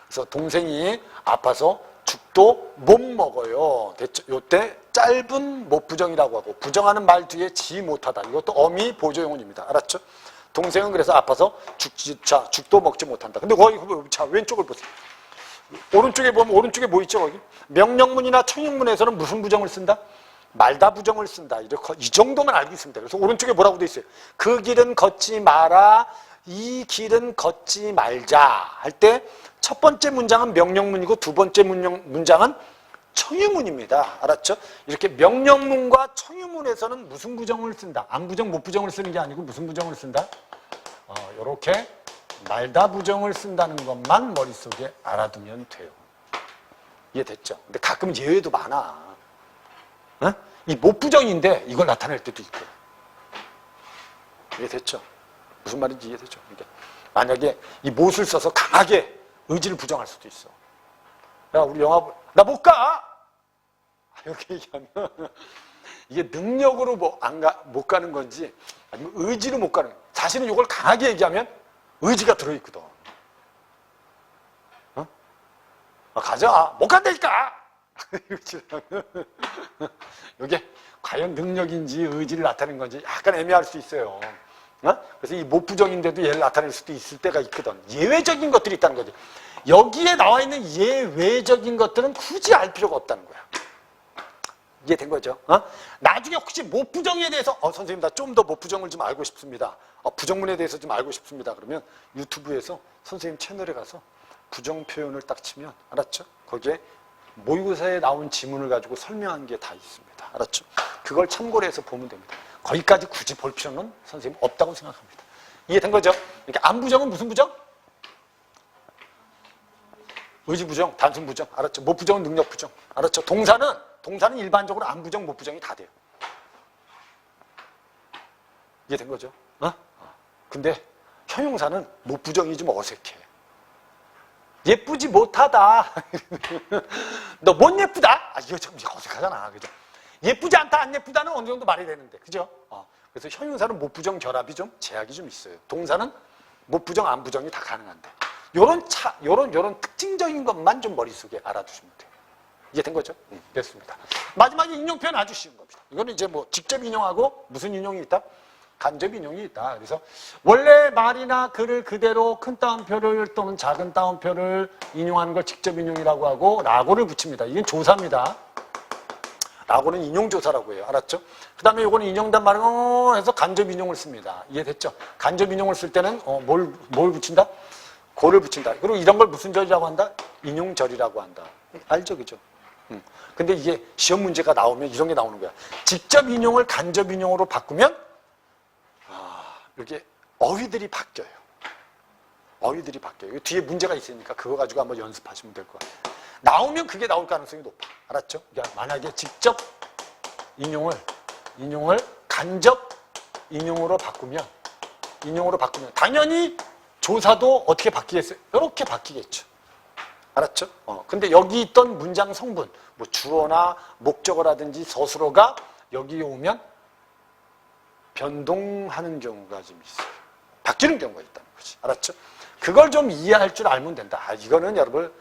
그래서 동생이 아파서 죽도 못 먹어요. 됐죠? 요때 짧은 못 부정이라고 하고 부정하는 말 뒤에 지 못하다. 이것도 어미 보조용언입니다. 알았죠? 동생은 그래서 아파서 죽도 먹지 못한다. 근데 거기 자 왼쪽을 보세요. 오른쪽에 보면 오른쪽에 뭐 있죠 거기? 명령문이나 청용문에서는 무슨 부정을 쓴다? 말다 부정을 쓴다. 이렇게 이 정도만 알고 있습니다. 그래서 오른쪽에 뭐라고 돼 있어요? 그 길은 걷지 마라. 이 길은 걷지 말자. 할 때 첫 번째 문장은 명령문이고 두 번째 문장은 청유문입니다. 알았죠? 이렇게 명령문과 청유문에서는 무슨 부정을 쓴다? 안 부정, 못 부정을 쓰는 게 아니고 무슨 부정을 쓴다? 이렇게 말다 부정을 쓴다는 것만 머릿속에 알아두면 돼요. 이해됐죠? 근데 가끔 예외도 많아. 이 못 부정인데 이걸 나타낼 때도 있고. 이해됐죠? 무슨 말인지 이해되죠? 그러니까 만약에 이 못을 써서 강하게 의지를 부정할 수도 있어. 야, 우리 영화 나 못 가! 이렇게 얘기하면 이게 능력으로 못 가는 건지 아니면 의지로 못 가는 건지. 사실은 이걸 강하게 얘기하면 의지가 들어있거든. 가자. 못 간다니까! 이게 과연 능력인지 의지를 나타내는 건지 약간 애매할 수 있어요. 그래서 이 못 부정인데도 얘를 나타낼 수도 있을 때가 있거든. 예외적인 것들이 있다는 거지. 여기에 나와 있는 예외적인 것들은 굳이 알 필요가 없다는 거야. 이해된 거죠? 나중에 혹시 못 부정에 대해서 선생님 나 좀 더 못 부정을 좀 알고 싶습니다. 부정문에 대해서 좀 알고 싶습니다. 그러면 유튜브에서 선생님 채널에 가서 부정 표현을 딱 치면 알았죠? 거기에 모의고사에 나온 지문을 가지고 설명한 게 다 있습니다. 알았죠? 그걸 참고를 해서 보면 됩니다. 거기까지 굳이 볼 필요는 선생님 없다고 생각합니다. 이해된 거죠? 그러니까 안 부정은 무슨 부정? 의지 부정, 단순 부정. 알았죠? 못 부정은 능력 부정. 알았죠? 동사는 일반적으로 안 부정, 못 부정이 다 돼요. 이해된 거죠? 근데 형용사는 못 부정이 좀 어색해. 예쁘지 못하다. 너 못 예쁘다? 이거 좀 어색하잖아. 그죠? 예쁘지 않다, 안 예쁘다는 어느 정도 말이 되는데. 그죠? 그래서 형용사는 못 부정 결합이 좀 제약이 좀 있어요. 동사는 못 부정, 안 부정이 다 가능한데. 요런 특징적인 것만 좀 머릿속에 알아두시면 돼요. 이해된 거죠? 됐습니다. 마지막에 인용 표현 아주 쉬운 겁니다. 이거는 이제 뭐 직접 인용하고 무슨 인용이 있다? 간접 인용이 있다. 그래서 원래 말이나 글을 그대로 큰 따옴표를 또는 작은 따옴표를 인용하는 걸 직접 인용이라고 하고 라고를 붙입니다. 이건 조사입니다. 라고는 인용조사라고 해요. 알았죠? 그 다음에 요거는 인용단 말은 해서 간접 인용을 씁니다. 이해됐죠? 간접 인용을 쓸 때는 뭘 붙인다? 고를 붙인다. 그리고 이런 걸 무슨 절이라고 한다? 인용절이라고 한다. 알죠? 그죠? 근데 이게 시험 문제가 나오면 이런 게 나오는 거야. 직접 인용을 간접 인용으로 바꾸면 이게 어휘들이 바뀌어요. 어휘들이 바뀌어요. 뒤에 문제가 있으니까 그거 가지고 한번 연습하시면 될 것 같아요. 나오면 그게 나올 가능성이 높아. 알았죠? 그러니까 만약에 직접 인용을 간접 인용으로 바꾸면 당연히 조사도 어떻게 바뀌겠어요? 이렇게 바뀌겠죠. 알았죠? 근데 여기 있던 문장 성분, 뭐 주어나 목적어라든지 서술어가 여기 오면 변동하는 경우가 좀 있어요. 바뀌는 경우가 있다는 거지. 알았죠? 그걸 좀 이해할 줄 알면 된다. 이거는 여러분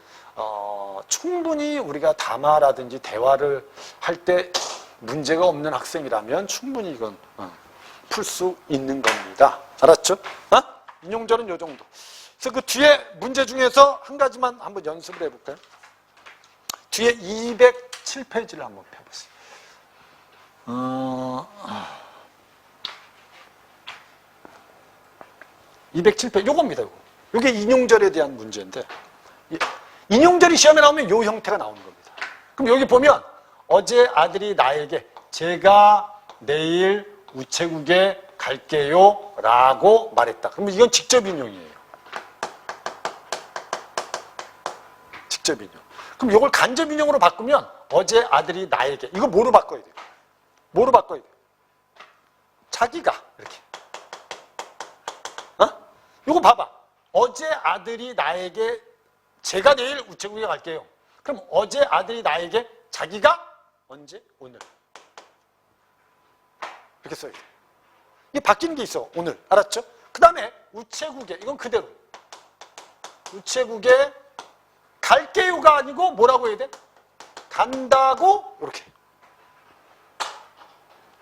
충분히 우리가 담화라든지 대화를 할 때 문제가 없는 학생이라면 충분히 이건 풀 수 있는 겁니다. 알았죠? 인용절은 요 정도. 그래서 그 뒤에 문제 중에서 한 가지만 한번 연습을 해볼까요? 뒤에 207페이지를 한번 펴보세요. 207페이지, 요겁니다, 요거. 요게 인용절에 대한 문제인데, 인용절이 시험에 나오면 요 형태가 나오는 겁니다. 그럼 여기 보면, 어제 아들이 나에게 제가 내일 우체국에 갈게요 라고 말했다. 그러면 이건 직접 인용이에요. 직접 인용. 그럼 이걸 간접 인용으로 바꾸면 어제 아들이 나에게, 이거 뭐로 바꿔야 돼요? 뭐로 바꿔야 돼요? 자기가 이렇게. 이거 봐봐. 어제 아들이 나에게 제가 내일 우체국에 갈게요. 그럼 어제 아들이 나에게 자기가 언제? 오늘. 이렇게 써야 돼. 이게 바뀌는 게 있어. 오늘. 알았죠? 그 다음에 우체국에, 이건 그대로. 우체국에 갈게요가 아니고 뭐라고 해야 돼? 간다고 이렇게.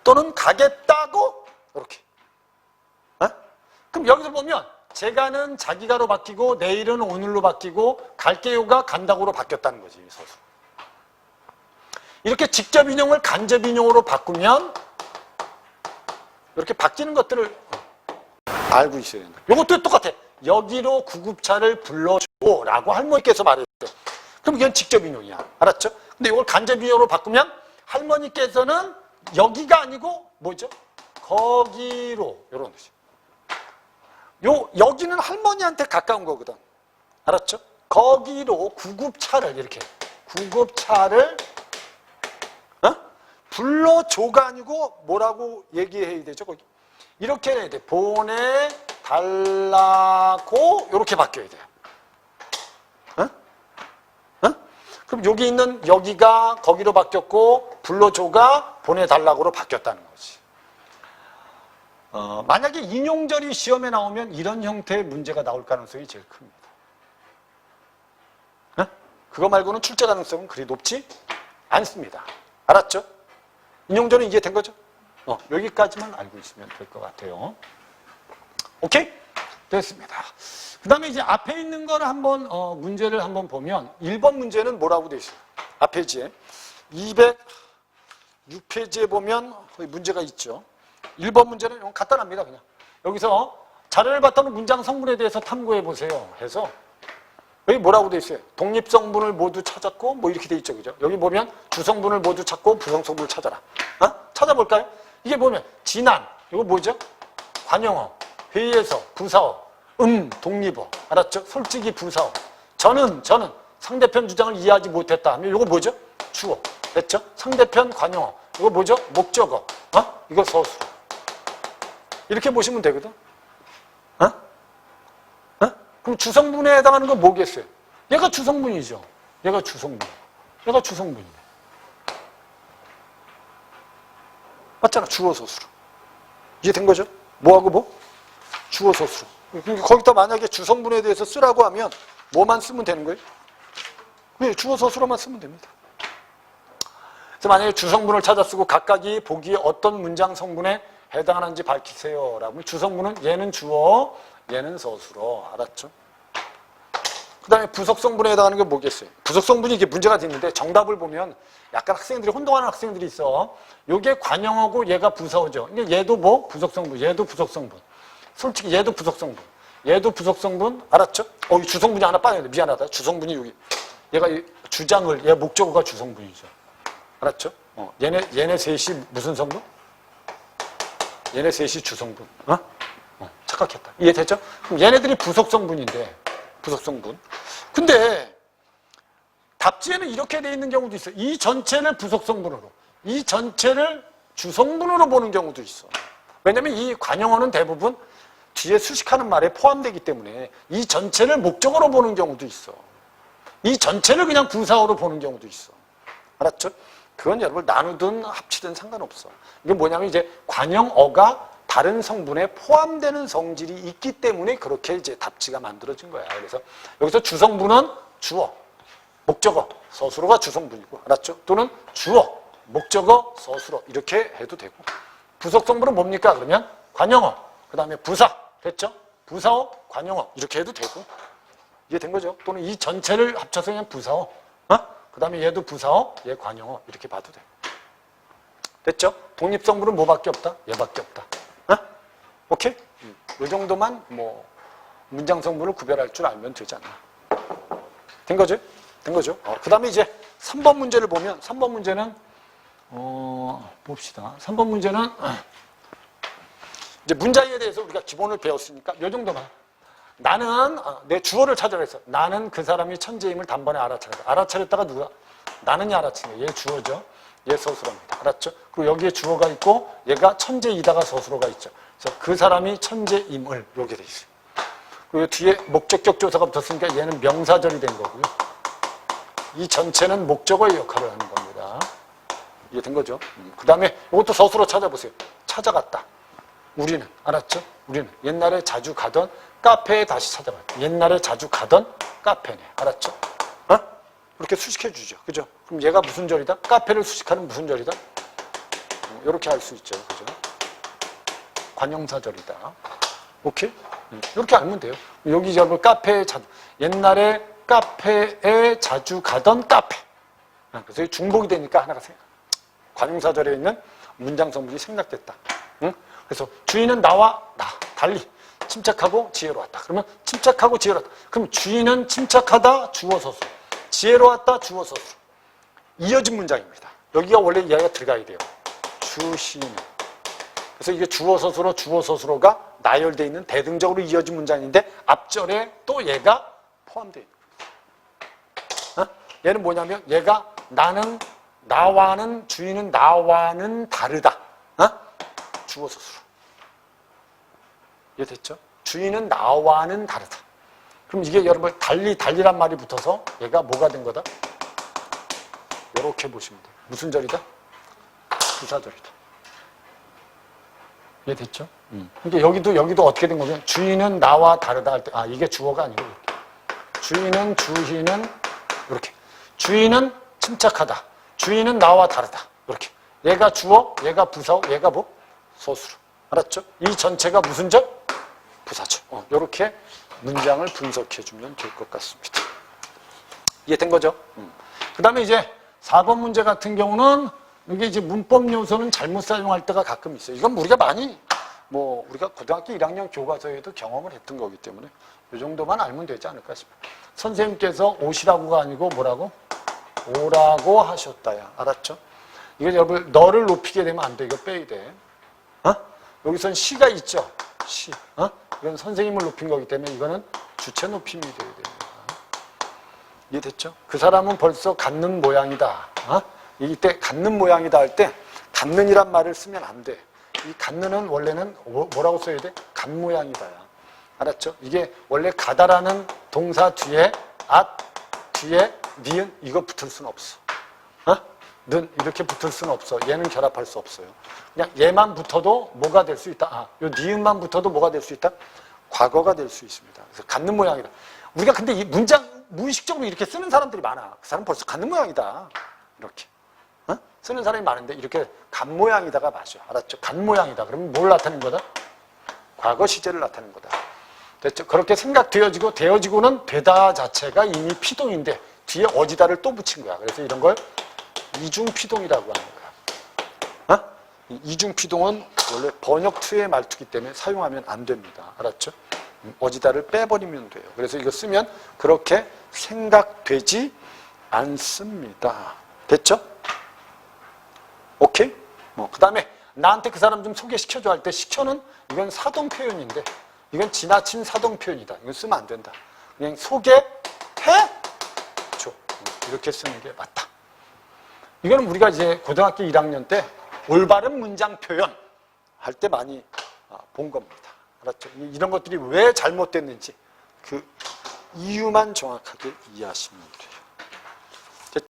또는 가겠다고 이렇게. 그럼 여기서 보면 제가는 자기가로 바뀌고 내일은 오늘로 바뀌고 갈게요가 간다고로 바뀌었다는 거지. 서술. 이렇게 직접 인용을 간접 인용으로 바꾸면 이렇게 바뀌는 것들을 알고 있어야 된다. 이것도 똑같아. 여기로 구급차를 불러줘라고 할머니께서 말했어요. 그럼 이건 직접 인용이야. 알았죠? 근데 이걸 간접 인용으로 바꾸면 할머니께서는 여기가 아니고 뭐죠? 거기로 이런 거지. 여기는 할머니한테 가까운 거거든. 알았죠? 거기로 구급차를 이렇게 구급차를 불러줘가 아니고 뭐라고 얘기해야 되죠? 거기 이렇게 해야 돼. 보내달라고 이렇게 바뀌어야 돼요. 그럼 여기 있는 여기가 거기로 바뀌었고 불러줘가 보내달라고로 바뀌었다는 거지. 만약에 인용절이 시험에 나오면 이런 형태의 문제가 나올 가능성이 제일 큽니다. 그거 말고는 출제 가능성은 그리 높지 않습니다. 알았죠? 인용절은 이해된 거죠? 여기까지만 알고 있으면 될 것 같아요. 오케이? 됐습니다. 그 다음에 이제 앞에 있는 거를 한번, 문제를 한번 보면, 1번 문제는 뭐라고 돼 있어요? 앞 페이지에. 206페이지에 보면 문제가 있죠. 1번 문제는 간단합니다, 그냥. 여기서 자료를 바탕으로 문장 성분에 대해서 탐구해 보세요. 해서, 여기 뭐라고 돼 있어요? 독립성분을 모두 찾았고, 뭐 이렇게 돼 있죠, 그죠? 여기 보면 주성분을 모두 찾고 부성성분을 찾아라. 찾아볼까요? 이게 보면, 진한, 이거 뭐죠? 관용어, 회의에서, 부사어, 독립어. 알았죠? 솔직히 부사어. 저는 상대편 주장을 이해하지 못했다 하면 이거 뭐죠? 주어. 됐죠? 상대편 관용어. 이거 뭐죠? 목적어. 이거 서술. 이렇게 보시면 되거든. 그럼 주성분에 해당하는 건 뭐겠어요? 얘가 주성분이죠. 얘가 주성분이네. 맞잖아. 주어 서술. 이해된 거죠? 뭐하고 뭐? 주어 서술. 거기다 만약에 주성분에 대해서 쓰라고 하면 뭐만 쓰면 되는 거예요? 네, 주어 서술어만 쓰면 됩니다. 그래서 만약에 주성분을 찾아 쓰고 각각이 보기에 어떤 문장 성분에 해당하는지 밝히세요. 라고 주성분은 얘는 주어, 얘는 서술어. 알았죠? 그 다음에 부속성분에 해당하는 게 뭐겠어요? 부속성분이 이게 문제가 됐는데 정답을 보면 약간 학생들이 혼동하는 학생들이 있어. 요게 관형어고 얘가 부사어죠. 얘도 뭐? 부속성분. 얘도 부속성분. 솔직히 얘도 부속성분. 얘도 부속성분. 알았죠? 이 주성분이 하나 빠졌는데 미안하다. 주성분이 여기. 얘가 주장을, 얘 목적어가 주성분이죠. 알았죠? 얘네 셋이 무슨 성분? 얘네 셋이 주성분. 착각했다. 이해됐죠? 그럼 얘네들이 부속성분인데, 부속성분. 근데 답지에는 이렇게 돼 있는 경우도 있어. 이 전체를 부속성분으로, 이 전체를 주성분으로 보는 경우도 있어. 왜냐면 이 관형어는 대부분 뒤에 수식하는 말에 포함되기 때문에 이 전체를 목적어로 보는 경우도 있어. 이 전체를 그냥 부사어로 보는 경우도 있어. 알았죠? 그건 여러분 나누든 합치든 상관없어. 이게 뭐냐면 이제 관형어가 다른 성분에 포함되는 성질이 있기 때문에 그렇게 이제 답지가 만들어진 거야. 그래서 여기서 주성분은 주어, 목적어, 서술어가 주성분이고, 알았죠? 또는 주어, 목적어, 서술어 이렇게 해도 되고, 부속성분은 뭡니까? 그러면 관형어, 그 다음에 부사, 됐죠? 부사어, 관형어 이렇게 해도 되고, 이해된 거죠? 또는 이 전체를 합쳐서 그냥 부사어, 그 다음에 얘도 부사어, 얘 관형어 이렇게 봐도 돼. 됐죠? 독립성분은 뭐밖에 없다? 얘밖에 없다. 오케이? 이 정도만 뭐 문장 성분을 구별할 줄 알면 되지 않나. 된 거죠? 된 거죠? 그 다음에 이제 3번 문제를 보면 3번 문제는 봅시다. 3번 문제는 이제 문장에 대해서 우리가 기본을 배웠으니까 이 정도만. 나는 내 주어를 찾으라 했어. 나는 그 사람이 천재임을 단번에 알아차렸다. 알아차렸다가 누가? 나는이 알아차린 거야. 얘 주어죠. 얘 서술어입니다. 알았죠? 그리고 여기에 주어가 있고 얘가 천재이다가 서술어가 있죠. 그래서 그 사람이 천재임을 이렇게 돼 있어요. 그리고 뒤에 목적격 조사가 붙었으니까 얘는 명사절이 된 거고요. 이 전체는 목적어의 역할을 하는 겁니다. 이해된 거죠? 그 다음에 이것도 서술어 찾아보세요. 찾아갔다. 우리는 알았죠? 우리는 옛날에 자주 가던 카페에 다시 찾아갔다. 옛날에 자주 가던 카페네. 알았죠? 이렇게 수식해 주죠. 그죠? 그럼 얘가 무슨 절이다? 카페를 수식하는 무슨 절이다? 이렇게 할 수 있죠. 그죠? 관형사절이다. 오케이? 이렇게 알면 돼요. 여기 저거 카페에 옛날에 카페에 자주 가던 카페. 그래서 중복이 되니까 하나가 관형사절에 있는 문장 성분이 생략됐다. 응? 그래서 주인은 나와 달리 침착하고 지혜로웠다. 그러면 침착하고 지혜로웠다. 그럼 주인은 침착하다 주어 서술. 지혜로웠다 주어 서술. 이어진 문장입니다. 여기가 원래 이해가 들어가야 돼요. 주시는. 그래서 이게 주어 서술어 주어 서술어가 나열되어 있는 대등적으로 이어진 문장인데 앞절에 또 얘가 포함되어 있는 거예요. 얘는 뭐냐면 얘가 나와는 주인은 나와는 다르다. 주어 서술어. 이해됐죠? 주인은 나와는 다르다. 그럼 이게 여러분 달리란 말이 붙어서 얘가 뭐가 된 거다? 이렇게 보시면 돼요. 무슨 절이다? 부사절이다. 이해됐죠? 그러니까 여기도 어떻게 된 거냐면 주인은 나와 다르다 할 때 이게 주어가 아니고 이렇게. 주인은 이렇게. 주인은 침착하다. 주인은 나와 다르다. 이렇게. 얘가 주어, 얘가 부사어, 얘가 뭐? 서술어. 알았죠? 이 전체가 무슨 절? 부사절. 이렇게 문장을 분석해주면 될 것 같습니다. 이해된 거죠? 그 다음에 이제 4번 문제 같은 경우는 이게 이제 문법 요소는 잘못 사용할 때가 가끔 있어요. 이건 우리가 많이 우리가 고등학교 1학년 교과서에도 경험을 했던 거기 때문에 이 정도만 알면 되지 않을까 싶어요. 선생님께서 오시라고가 아니고 뭐라고? 오라고 하셨다야. 알았죠? 이거 여러분 너를 높이게 되면 안 돼. 이거 빼야 돼. 여기선 시가 있죠? 시. 이건 선생님을 높인 거기 때문에 이거는 주체 높임이 돼야 됩니다. 이해됐죠? 그 사람은 벌써 갖는 모양이다. 이때 갖는 모양이다 할 때 갖는이란 말을 쓰면 안 돼. 이 갖는은 원래는 뭐라고 써야 돼? 갖 모양이다야. 알았죠? 이게 원래 가다라는 동사 뒤에 뒤에 니은 이거 붙을 수는 없어. 는 이렇게 붙을 수는 없어. 얘는 결합할 수 없어요. 그냥 얘만 붙어도 뭐가 될 수 있다. 요 니은만 붙어도 뭐가 될 수 있다? 과거가 될 수 있습니다. 그래서 갖는 모양이다. 우리가 근데 이 문장 무의식적으로 이렇게 쓰는 사람들이 많아. 그 사람 벌써 갖는 모양이다. 이렇게. 쓰는 사람이 많은데 이렇게 갖 모양이다가 맞아. 알았죠? 갖 모양이다. 그러면 뭘 나타낸 거다? 과거 시제를 나타낸 거다. 됐죠? 그렇게 되어지고는 되다 자체가 이미 피동인데 뒤에 어지다를 또 붙인 거야. 그래서 이런 걸 이중피동이라고 하는 거야. 어? 이 이중피동은 원래 번역2의 말투기 때문에 사용하면 안 됩니다. 알았죠? 어지다를 빼버리면 돼요. 그래서 이거 쓰면 그렇게 생각되지 않습니다. 됐죠? 오케이? 그 다음에 나한테 그 사람 좀 소개시켜줘 할 때 시켜는 이건 사동 표현인데 이건 지나친 사동 표현이다. 이건 쓰면 안 된다. 그냥 소개해줘. 이렇게 쓰는 게 맞다. 이거는 우리가 이제 고등학교 1학년 때 올바른 문장 표현 할 때 많이 본 겁니다. 알았죠? 이런 것들이 왜 잘못됐는지 그 이유만 정확하게 이해하시면 돼요.